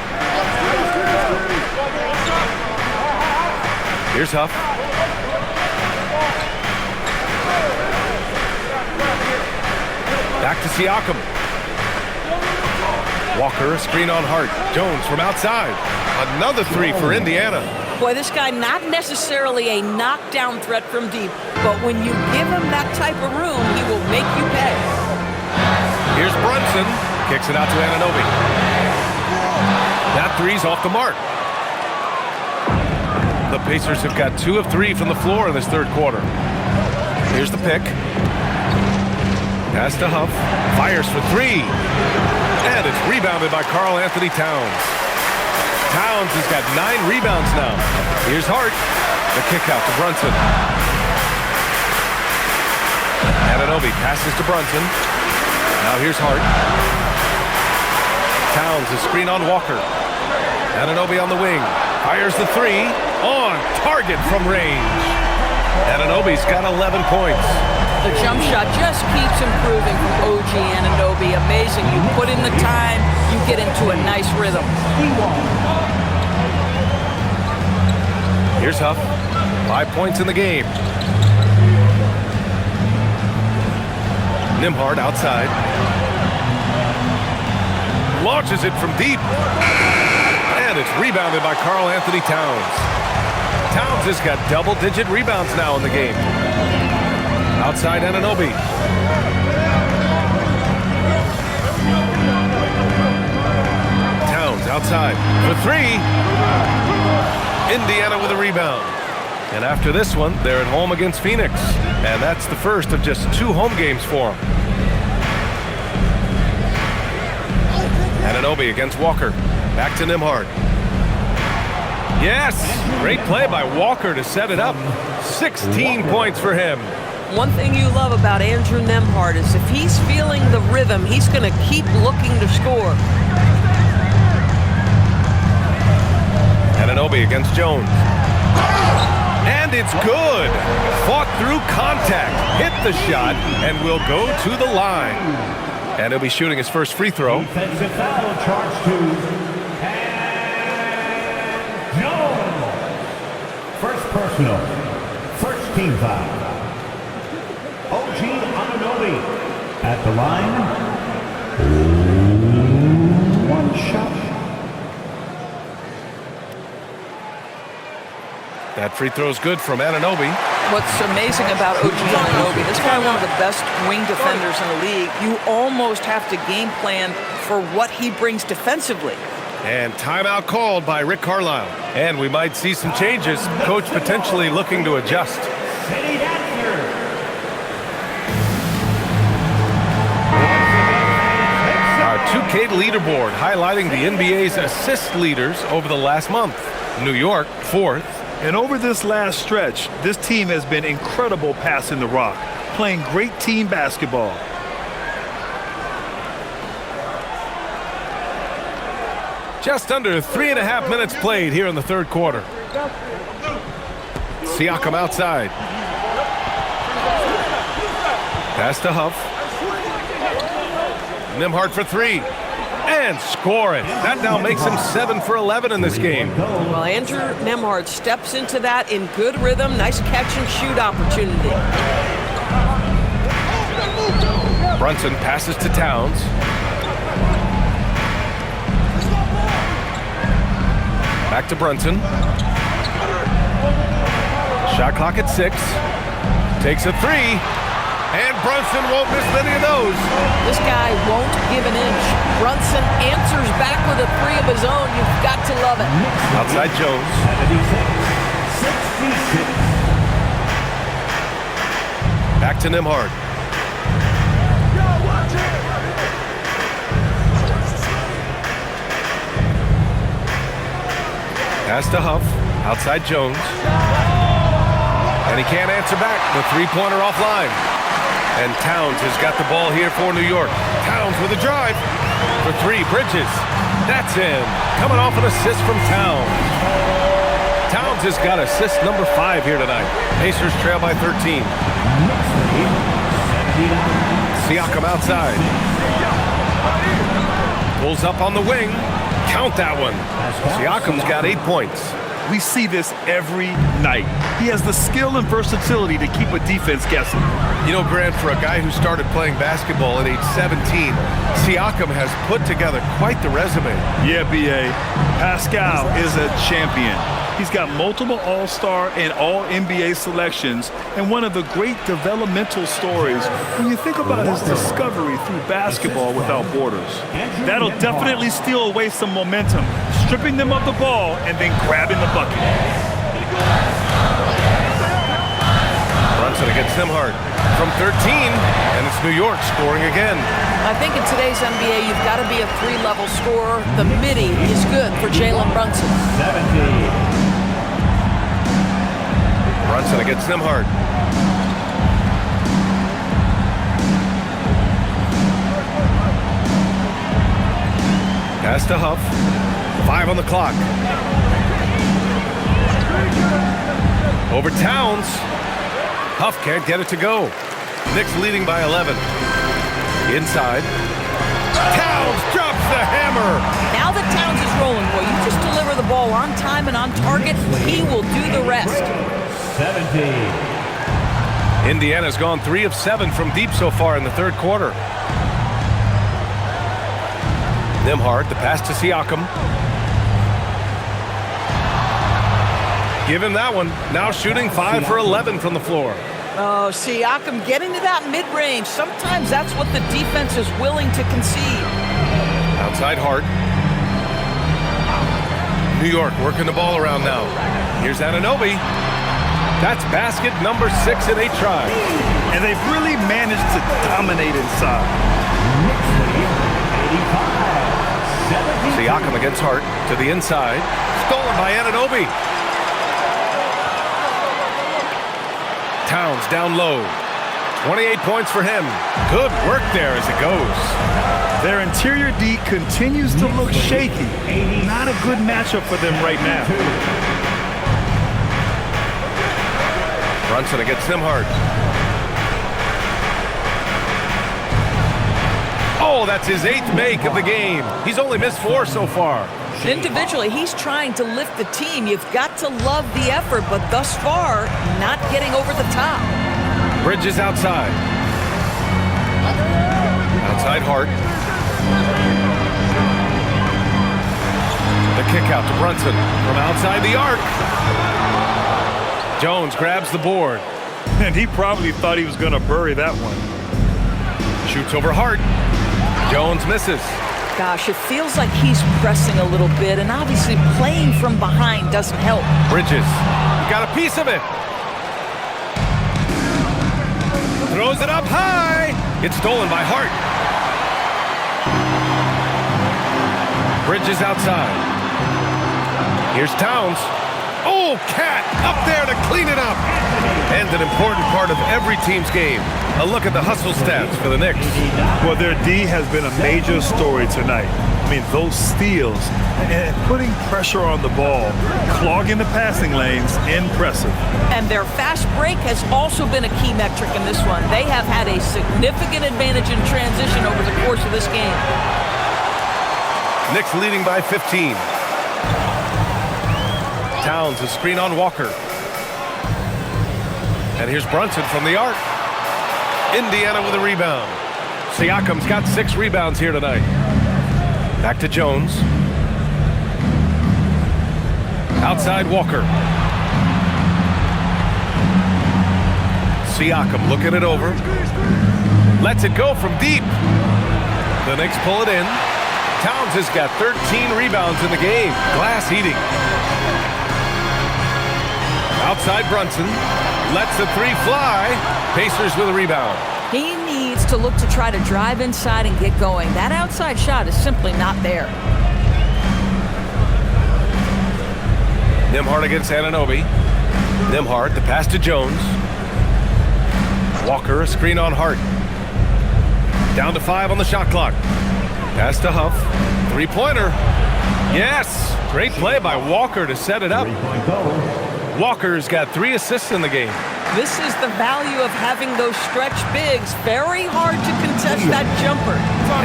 Here's Huff. Back to Siakam. Walker, a screen on Hart. Jones from outside. Another 3 for Indiana. Boy, this guy not necessarily a knockdown threat from deep, but when you give him that type of room, he will make you pay. Here's Brunson. Kicks it out to Anunoby. That 3's off the mark. The Pacers have got 2 of 3 from the floor in this third quarter. Here's the pick. Pass to Huff. Fires for 3. And it's rebounded by Karl Anthony Towns. Towns has got 9 rebounds now. Here's Hart. The kick out to Brunson. Anunoby passes to Brunson. Now here's Hart. Towns is screen on Walker. Anunoby on the wing. Fires the 3. On target from range. Anunoby's got 11 points. The jump shot just keeps improving from OG Anunoby. Amazing. You put in the time, you get into a nice rhythm. Here's Huff. 5 points in the game. Nembhard outside. Launches it from deep. And it's rebounded by Karl Anthony Towns. Towns has got double-digit rebounds now in the game. Outside Anunoby. Towns outside for three. Indiana with a rebound. And after this one, they're at home against Phoenix. And that's the first of just 2 home games for them. Anunoby against Walker. Back to Nembhard. Yes! Great play by Walker to set it up. 16 points for him. One thing you love about Andrew Nembhard is if he's feeling the rhythm, he's going to keep looking to score. Anunoby against Jones. And it's good. Fought through contact. Hit the shot and will go to the line. And he'll be shooting his first free throw. Defensive foul charged to and Jones. First personal. First team foul. OG Anunoby at the line. 1 shot. That free throw is good from Anunoby. What's amazing about OG Anunoby, this guy one of the best wing defenders in the league. You almost have to game plan for what he brings defensively. And timeout called by Rick Carlisle. And we might see some changes. Coach potentially looking to adjust. Our 2K leaderboard highlighting the NBA's assist leaders over the last month. New York, 4th. And over this last stretch, this team has been incredible passing the rock, playing great team basketball. Just under 3.5 minutes played here in the third quarter. Siakam outside. Pass to Huff. Nembhard for 3. And score it. That now makes him 7 for 11 in this game. Well, Andrew Nembhard steps into that in good rhythm. Nice catch and shoot opportunity. Brunson passes to Towns. Back to Brunson. Shot clock at 6. Takes a 3. And Brunson won't miss any of those. This guy won't give an inch. Brunson answers back with a 3 of his own. You've got to love it. Outside Jones. 66. Back to Nembhard. Pass to Huff. Outside Jones. And he can't answer back. The 3-pointer offline. And Towns has got the ball here for New York. Towns with a drive. For 3, Bridges. That's in. Coming off an assist from Towns. Towns has got assist number 5 here tonight. Pacers trail by 13. Siakam outside. Pulls up on the wing. Count that one. Siakam's got 8 points. We see this every night. He has the skill and versatility to keep a defense guessing. You know, Grant, for a guy who started playing basketball at age 17, Siakam has put together quite the resume. Yeah, B.A. Pascal is a champion. He's got multiple All-Star and All-NBA selections, and one of the great developmental stories when you think about his discovery through basketball without borders. That'll definitely steal away some momentum, stripping them of the ball and then grabbing the bucket. Brunson against Nembhard from 13, and it's New York scoring again. I think in today's NBA, you've got to be a 3-level scorer. The midi is good for Jalen Brunson. 70. Brunson against Nembhard. Pass to Huff. 5 on the clock. Over Towns. Huff can't get it to go. Knicks leading by 11. Inside. Towns drops the hammer. Now that Towns is rolling, boy, you just deliver the ball on time and on target, he will do the rest. 70. Indiana's gone 3 of 7 from deep so far in the third quarter. Nembhard, the pass to Siakam. Give him that one. Now shooting 5 for 11 from the floor. Oh, Siakam getting to that mid-range. Sometimes that's what the defense is willing to concede. Outside Hart. New York working the ball around now. Here's Anunoby. That's basket number 6 in 8 tries. And they've really managed to dominate inside. Siakam against Hart to the inside. Stolen by Anunoby. Towns down low. 28 points for him. Good work there as it goes. Their interior D continues to look shaky. Not a good matchup for them right now. Brunson against Nembhard. Oh, that's his 8th make of the game. He's only missed 4 so far. Individually, he's trying to lift the team. You've got to love the effort, but thus far, not getting over the top. Bridges outside. Outside Hart. The kick out to Brunson from outside the arc. Jones grabs the board. And he probably thought he was going to bury that one. Shoots over Hart. Jones misses. Gosh, it feels like he's pressing a little bit, and obviously playing from behind doesn't help. Bridges got a piece of it. Throws it up high. It's stolen by Hart. Bridges outside. Here's Towns. Oh, Cat up there to clean it up. And an important part of every team's game. A look at the hustle stats for the Knicks. Well, their D has been a major story tonight. I mean, those steals and putting pressure on the ball, clogging the passing lanes, impressive. And their fast break has also been a key metric in this one. They have had a significant advantage in transition over the course of this game. Knicks leading by 15. Towns, a screen on Walker. And here's Brunson from the arc. Indiana with a rebound. Siakam's got 6 rebounds here tonight. Back to Jones. Outside Walker. Siakam looking it over. Lets it go from deep. The Knicks pull it in. Towns has got 13 rebounds in the game. Glass eating. Outside Brunson. Lets the 3 fly. Pacers with a rebound. He needs to look to try to drive inside and get going. That outside shot is simply not there. Nembhard against Anunoby. Nembhard, the pass to Jones. Walker, a screen on Hart. Down to 5 on the shot clock. Pass to Huff. 3-pointer. Yes! Great play by Walker to set it up. Walker's got 3 assists in the game. This is the value of having those stretch bigs. Very hard to contest that jumper.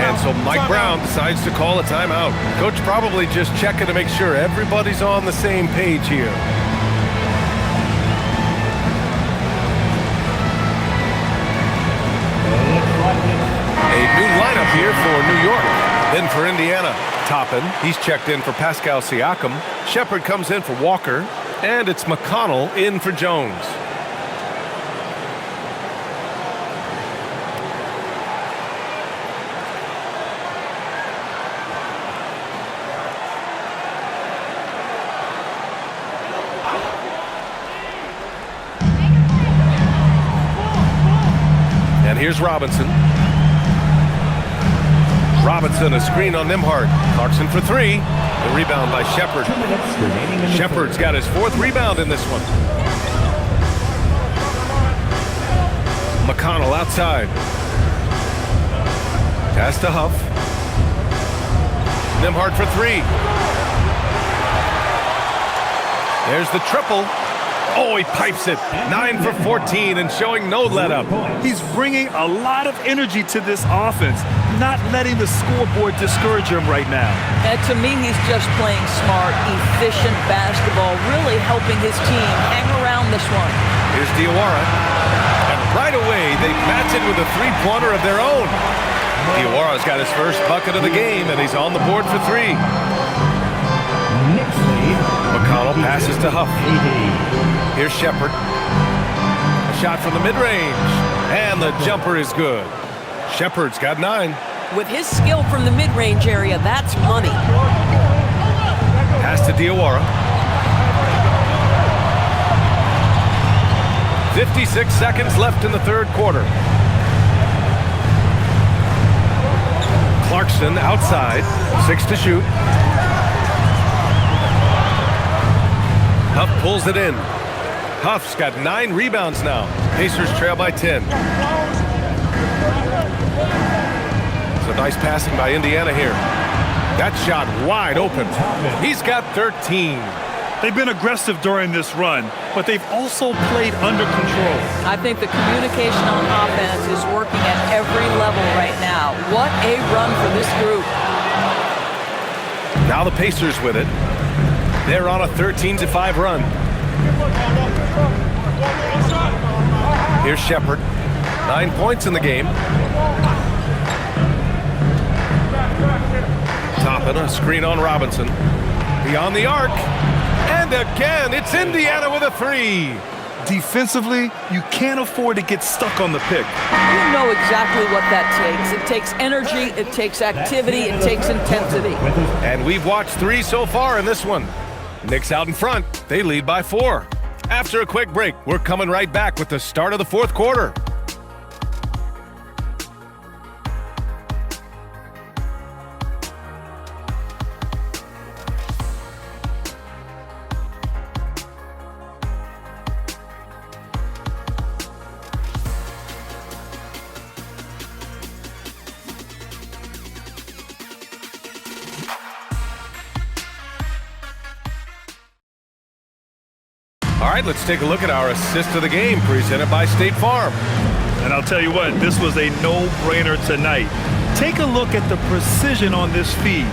And so Mike Brown decides to call a timeout. Coach probably just checking to make sure everybody's on the same page here. A new lineup here for New York. Then for Indiana, Toppin. He's checked in for Pascal Siakam. Shepard comes in for Walker. And it's McConnell in for Jones. And here's Robinson. Robinson, a screen on Nembhard. Clarkson for 3. The rebound by Shepard. Shepard's got his 4th rebound in this one. McConnell outside. Pass to Huff. Nembhard for 3. There's the triple. Oh, he pipes it. 9 for 14 and showing no let-up. He's bringing a lot of energy to this offense, not letting the scoreboard discourage him right now. And to me, he's just playing smart, efficient basketball, really helping his team hang around this one. Here's Diawara. And Right away, they match it with a three-pointer of their own. Diawora's got his first bucket of the game, and he's on the board for three. Knicks lead. McConnell passes to Huff. Here's Shepherd. A shot from the mid-range, and the jumper is good. Shepherd's got 9. With his skill from the mid-range area, that's money. Pass to Diawara. 56 seconds left in the third quarter. Clarkson outside, 6 to shoot. Huff pulls it in. Huff's got 9 rebounds now. Pacers trail by 10. So nice passing by Indiana here. That shot wide open. He's got 13. They've been aggressive during this run, but they've also played under control. I think the communication on offense is working at every level right now. What a run for this group. Now the Pacers with it. They're on a 13-5 run. Here's Shepherd. 9 points in the game. Toppin, a screen on Robinson. Beyond the arc. And again, it's Indiana with a 3. Defensively, you can't afford to get stuck on the pick. You know exactly what that takes. It takes energy, it takes activity, it takes intensity. And we've watched 3 so far in this one. Knicks out in front. They lead by 4. After a quick break, we're coming right back with the start of the fourth quarter. All right, let's take a look at our assist of the game presented by State Farm. And I'll tell you what, this was a no-brainer tonight. Take a look at the precision on this feed.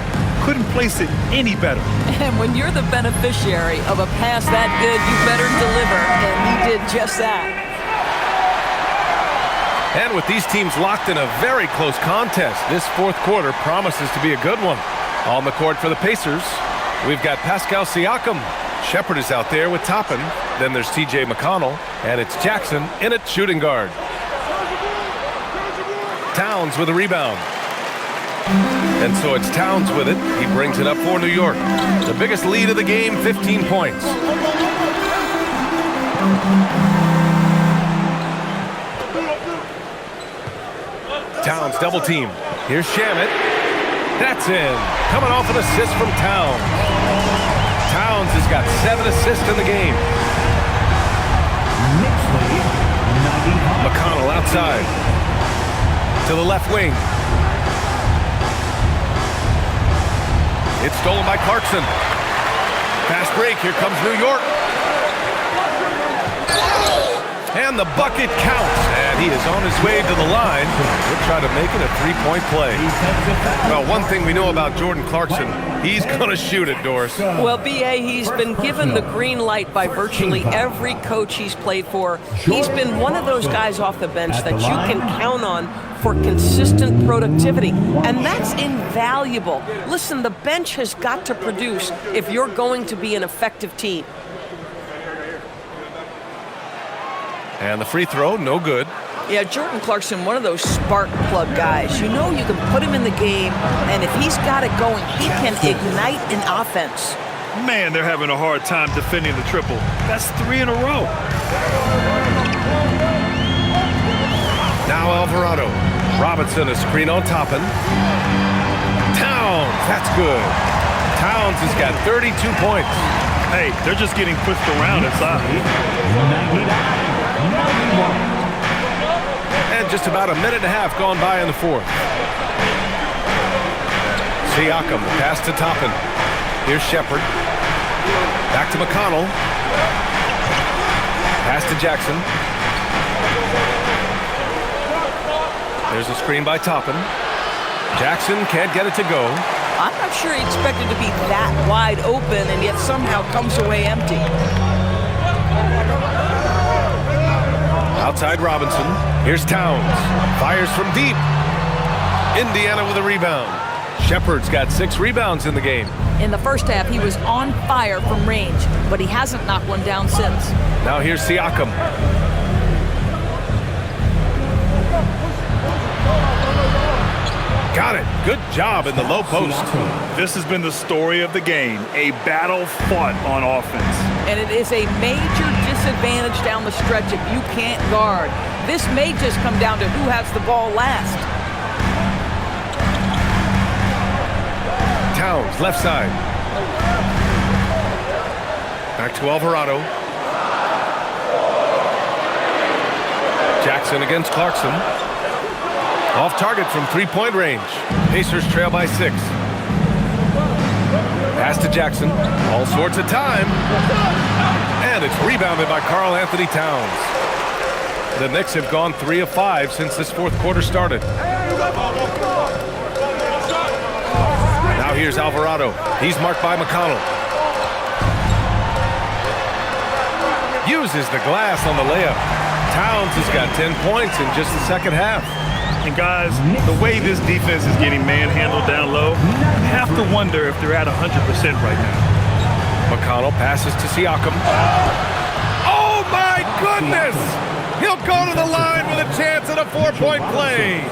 Couldn't place it any better. And when you're the beneficiary of a pass that good, you better deliver, and he did just that. And with these teams locked in a very close contest, this fourth quarter promises to be a good one. On the court for the Pacers, we've got Pascal Siakam. Shepherd is out there with Toppin. Then there's T.J. McConnell, and it's Jackson in at shooting guard. Towns with a rebound. And so it's Towns with it. He brings it up for New York. The biggest lead of the game, 15 points. Towns double team. Here's Shamet. That's in. Coming off an assist from Towns. Towns has got 7 assists in the game. McConnell outside. To the left wing. It's stolen by Clarkson. Fast break. Here comes New York. And the bucket counts. And he is on his way to the line. We'll try to make it a three-point play. Well, one thing we know about Jordan Clarkson, he's going to shoot it, Doris. Well, B.A., he's been given the green light by virtually every coach he's played for. He's been one of those guys off the bench that you can count on for consistent productivity, and that's invaluable. Listen, the bench has got to produce if you're going to be an effective team. And the free throw, no good. Yeah, Jordan Clarkson, one of those spark plug guys. You know you can put him in the game, and if he's got it going, he can ignite an offense. Man, they're having a hard time defending the triple. That's 3 in a row. Now Alvarado. Robinson, a screen on Toppin. Towns, that's good. Towns has got 32 points. Hey, they're just getting pushed around inside. And just about a minute and a half gone by in the fourth. Siakam, the pass to Toppin. Here's Shepherd. Back to McConnell. Pass to Jackson. There's a screen by Toppin. Jackson can't get it to go. I'm not sure he expected to be that wide open and yet somehow comes away empty. Outside Robinson. Here's Towns. Fires from deep. Indiana with a rebound. Shepard's got 6 rebounds in the game. In the first half, he was on fire from range, but he hasn't knocked one down since. Now here's Siakam. Got it. Good job in the low post. This has been the story of the game, a battle fought on offense. And it is a major disadvantage down the stretch if you can't guard. This may just come down to who has the ball last. Towns, left side. Back to Alvarado. Jackson against Clarkson. Off target from 3-point range. Pacers trail by 6. Pass to Jackson. All sorts of time. And it's rebounded by Karl Anthony Towns. The Knicks have gone 3 of 5 since this fourth quarter started. Now here's Alvarado. He's marked by McConnell. Uses the glass on the layup. Towns has got 10 points in just the second half. And guys, the way this defense is getting manhandled down low, you have to wonder if they're at 100% right now. McConnell passes to Siakam. Oh my goodness! He'll go to the line with a chance at a 4-point play.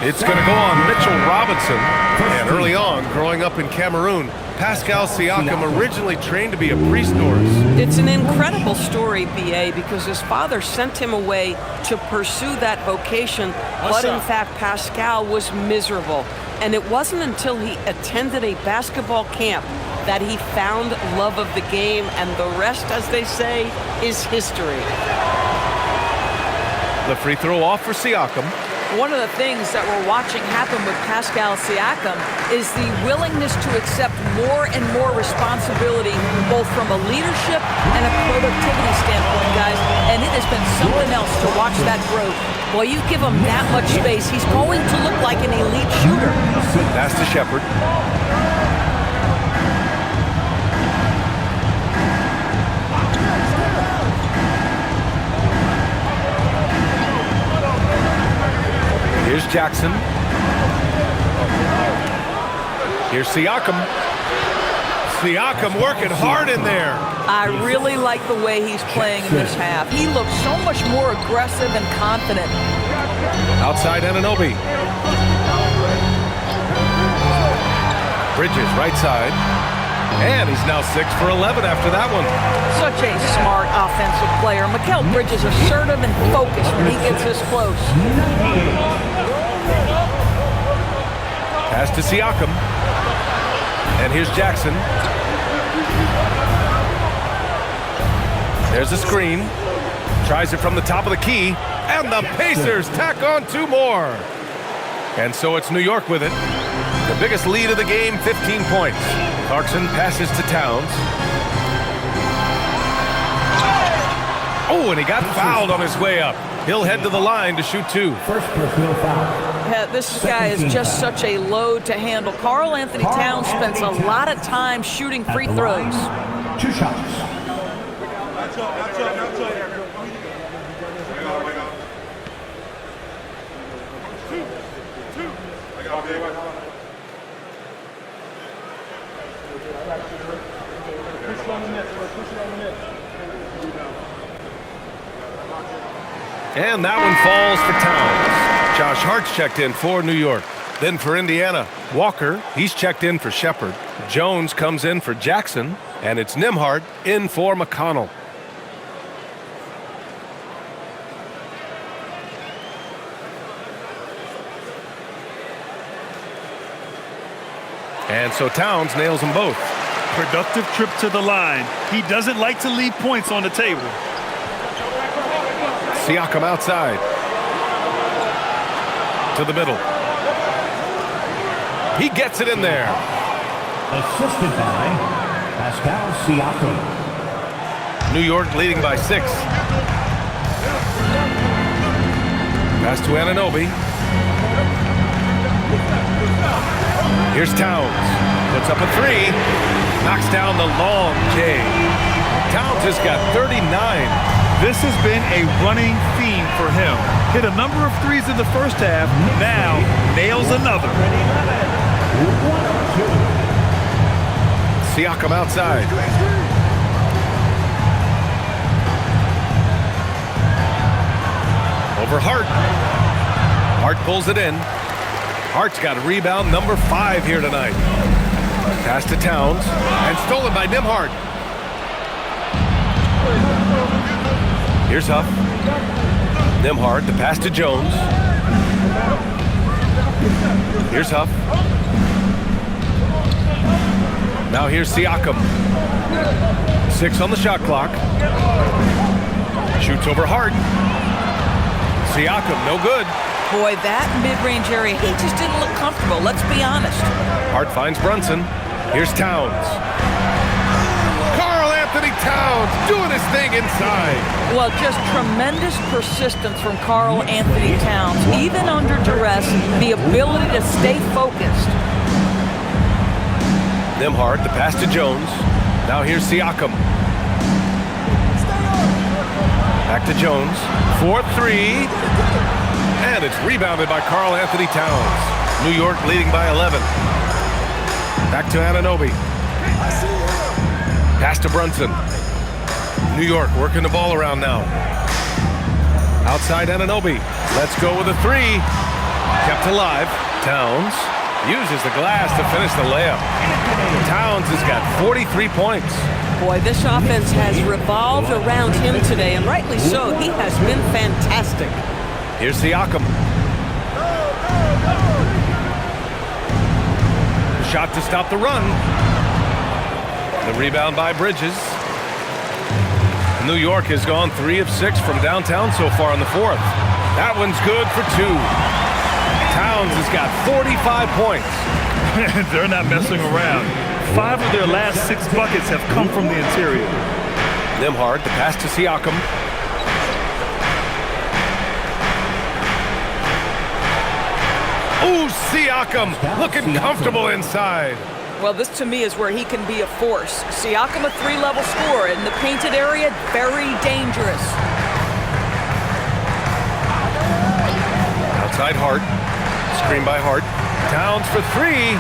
It's going to go on Mitchell Robinson. And early on, growing up in Cameroon, Pascal Siakam originally trained to be a priest Norris. It's an incredible story, B.A., because his father sent him away to pursue that vocation, but in fact, Pascal was miserable. And it wasn't until he attended a basketball camp that he found love of the game, and the rest, as they say, is history. The free throw off for Siakam. One of the things that we're watching happen with Pascal Siakam is the willingness to accept more and more responsibility, both from a leadership and a productivity standpoint, guys. And it has been something else to watch that growth. Well, you give him that much space, he's going to look like an elite shooter. Pass to Shepard. Here's Jackson. Here's Siakam. Siakam working hard in there. I really like the way he's playing in this half. He looks so much more aggressive and confident. Outside Anunoby. Bridges, right side. And he's now 6 for 11 after that one. Such a smart offensive player. Mikal Bridges assertive and focused when he gets this close. Pass to Siakam. And here's Jackson. There's a screen. Tries it from the top of the key. And the Pacers tack on 2 more. And so it's New York with it. The biggest lead of the game, 15 points. Clarkson passes to Towns. Oh, and he got fouled on his way up. He'll head to the line to shoot 2. First personal foul. Yeah, this guy is just such a load to handle. Karl Anthony Towns spends a lot of time shooting free throws. 2 shots. And that one falls for Towns. Josh Hart's checked in for New York. Then for Indiana, Walker, he's checked in for Shepard. Jones comes in for Jackson. And it's Nembhard in for McConnell. And so Towns nails them both. Productive trip to the line. He doesn't like to leave points on the table. Siakam outside. To the middle. He gets it in there. Assisted by Pascal Siakam. New York leading by 6. Pass to Anunoby. Here's Towns. Puts up a 3. Knocks down the long J. Towns has got 39. This has been a running theme for him. Hit a number of threes in the first half, now nails another. Siakam outside. Over Hart. Hart pulls it in. Hart's got rebound number 5 here tonight. Pass to Towns and stolen by Nembhard. Here's Huff. Nembhard, the pass to Jones. Here's Huff. Now here's Siakam. 6 on the shot clock. Shoots over Hart. Siakam, no good. Boy, that mid-range area, he just didn't look comfortable, let's be honest. Hart finds Brunson. Here's Towns. Karl Anthony Towns doing his thing inside. Well, just tremendous persistence from Karl Anthony Towns. Even under duress, the ability to stay focused. Nembhard, the pass to Jones. Now here's Siakam. Back to Jones. 4-3. And it's rebounded by Karl Anthony Towns. New York leading by 11. Back to Anunoby. Pass to Brunson. New York working the ball around now. Outside Anunoby. Let's go with a 3. Kept alive. Towns uses the glass to finish the layup. Towns has got 43 points. Boy, this offense has revolved around him today, and rightly so. He has been fantastic. Here's Siakam. Shot to stop the run. The rebound by Bridges. New York has gone 3 of 6 from downtown so far in the 4th. That one's good for 2. Towns has got 45 points. They're not messing around. 5 of their last 6 buckets have come from the interior. Nembhard, the pass to Siakam. Ooh, Siakam looking comfortable inside. Well, this to me is where he can be a force. Siakam, a 3-level scorer in the painted area, very dangerous. Outside Hart. Screen by Hart. Towns for 3.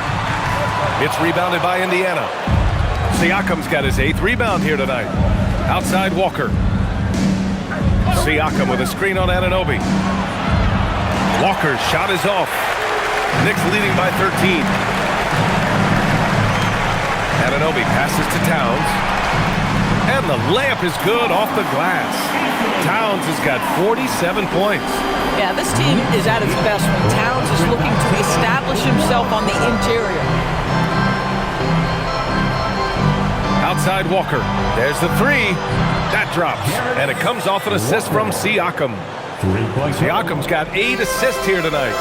It's rebounded by Indiana. Siakam's got his 8th rebound here tonight. Outside Walker. Siakam with a screen on Anunoby. Walker's shot is off. Knicks leading by 13. Anunoby passes to Towns. And the layup is good off the glass. Towns has got 47 points. Yeah, this team is at its best when Towns is looking to establish himself on the interior. Outside Walker. There's the 3. That drops. And it comes off an assist from Siakam. Siakam's got 8 assists here tonight.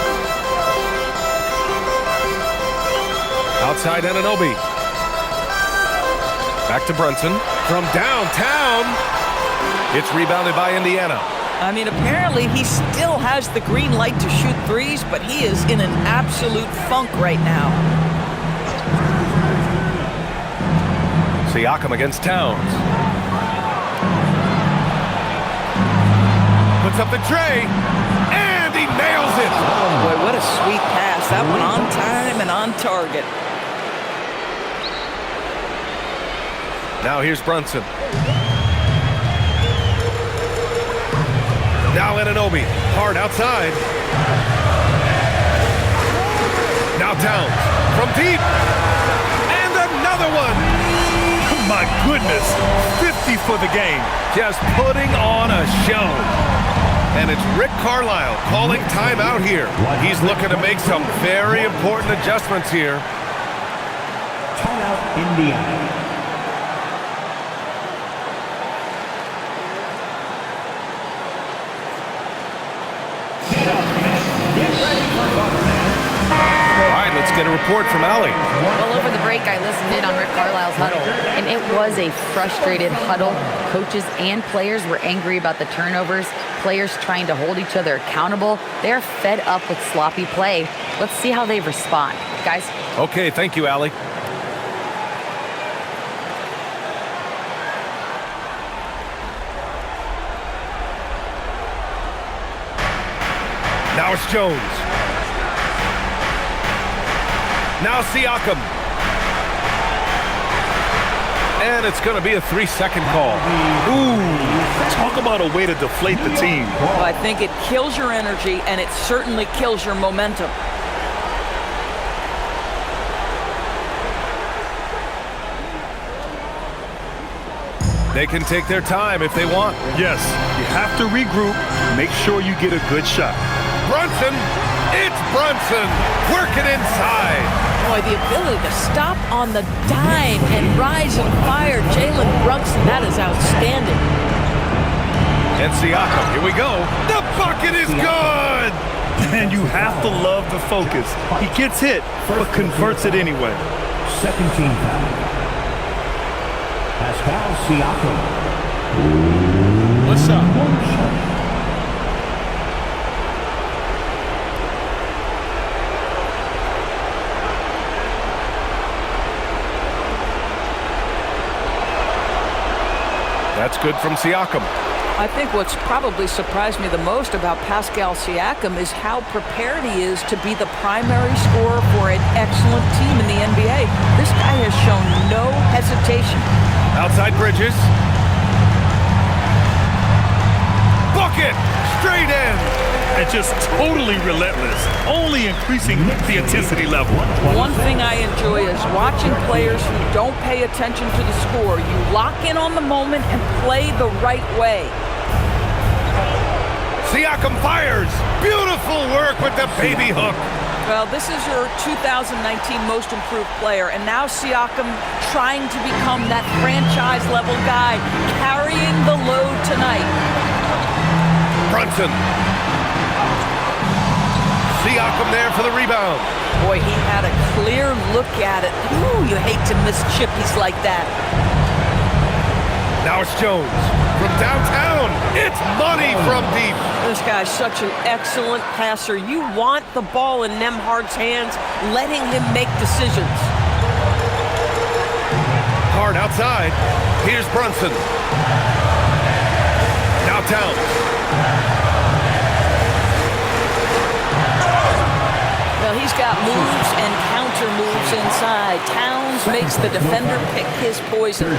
Outside Anunoby. Back to Brunson. From downtown. It's rebounded by Indiana. I mean, apparently he still has the green light to shoot threes, but he is in an absolute funk right now. Siakam against Towns. Puts up the tray, and he nails it. Oh, boy, what a sweet pass. That one on time and on target. Now here's Brunson. Now Anunoby, hard outside. Now Towns from deep, and another one. My goodness, 50 for the game. Just putting on a show. And it's Rick Carlisle calling timeout here. He's looking to make some very important adjustments here. Timeout, Indiana. Let's get a report from Allie. Well, over the break, I listened in on Rick Carlisle's huddle, and it was a frustrated huddle. Coaches and players were angry about the turnovers, players trying to hold each other accountable. They're fed up with sloppy play. Let's see how they respond. Guys? Okay, thank you, Allie. Now it's Jones. Now Siakam. And it's going to be a 3-second call. Ooh, talk about a way to deflate the team. Well, I think it kills your energy, and it certainly kills your momentum. They can take their time if they want. Yes, you have to regroup. Make sure you get a good shot. Brunson! It's Brunson! Working inside. Boy, the ability to stop on the dime and rise and fire Jalen Brunson, that is outstanding. And Siakam, here we go. The bucket is good! And you have to love the focus. He gets hit, but converts it anyway. Second team foul. Pascal Siakam. What's up? That's good from Siakam. I think what's probably surprised me the most about Pascal Siakam is how prepared he is to be the primary scorer for an excellent team in the NBA. This guy has shown no hesitation. Outside Bridges. Bucket! Straight in! And just totally relentless, only increasing the intensity level. One thing I enjoy is watching players who don't pay attention to the score. You lock in on the moment and play the right way. Siakam fires! Beautiful work with the baby hook. Well, this is your 2019 Most Improved Player, and now Siakam trying to become that franchise-level guy, carrying the load tonight. Brunson. Siakam there for the rebound. Boy, he had a clear look at it. Ooh, you hate to miss chippies like that. Now it's Jones. From downtown, it's money from deep. This guy's such an excellent passer. You want the ball in Nembhard's hands, letting him make decisions. Hard outside. Here's Brunson. Now Towns. Well, he's got moves and counter moves inside. Towns makes the defender pick his poison.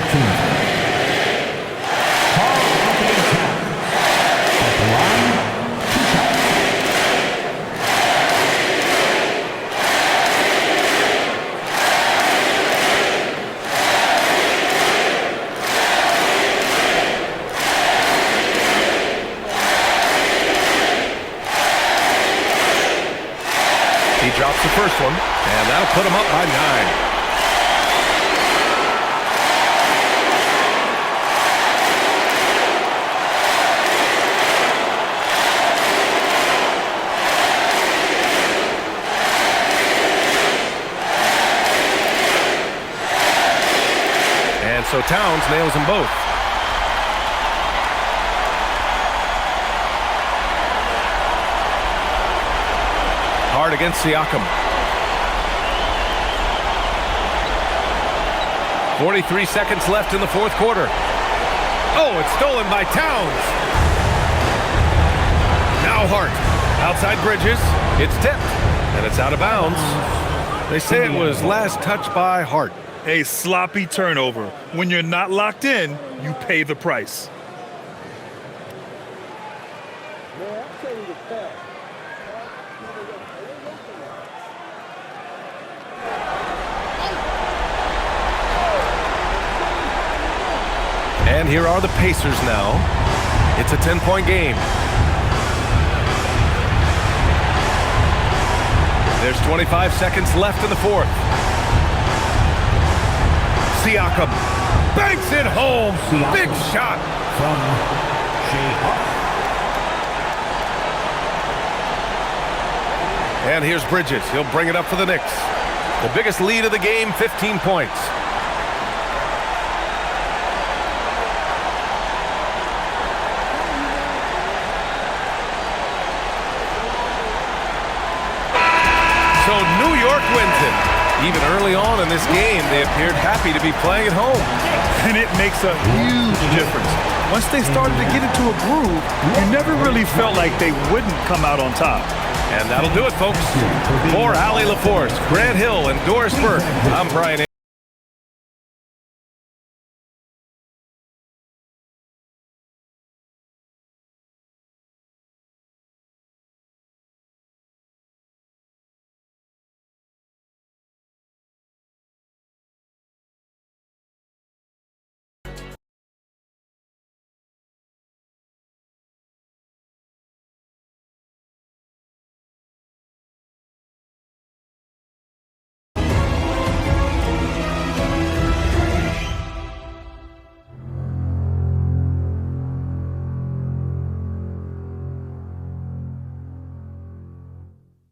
He drops the first one, and that'll put him up by 9. And so Towns nails them both. Hard against Siakam. 43 seconds left in the fourth quarter. Oh, it's stolen by Towns. Now Hart. Outside Bridges. It's tipped, and it's out of bounds. They say it was last touched by Hart. A sloppy turnover. When you're not locked in, you pay the price. And here are the Pacers now. It's a 10-point game. There's 25 seconds left in the fourth. Siakam banks it home. Big shot. From And here's Bridges. He'll bring it up for the Knicks. The biggest lead of the game, 15 points. So New York wins it. Even early on in this game, they appeared happy to be playing at home. And it makes a huge difference. Once they started to get into a groove, you never really felt like they wouldn't come out on top. And that'll do it, folks. For Allie LaForce, Grant Hill, and Doris Burke, I'm Brian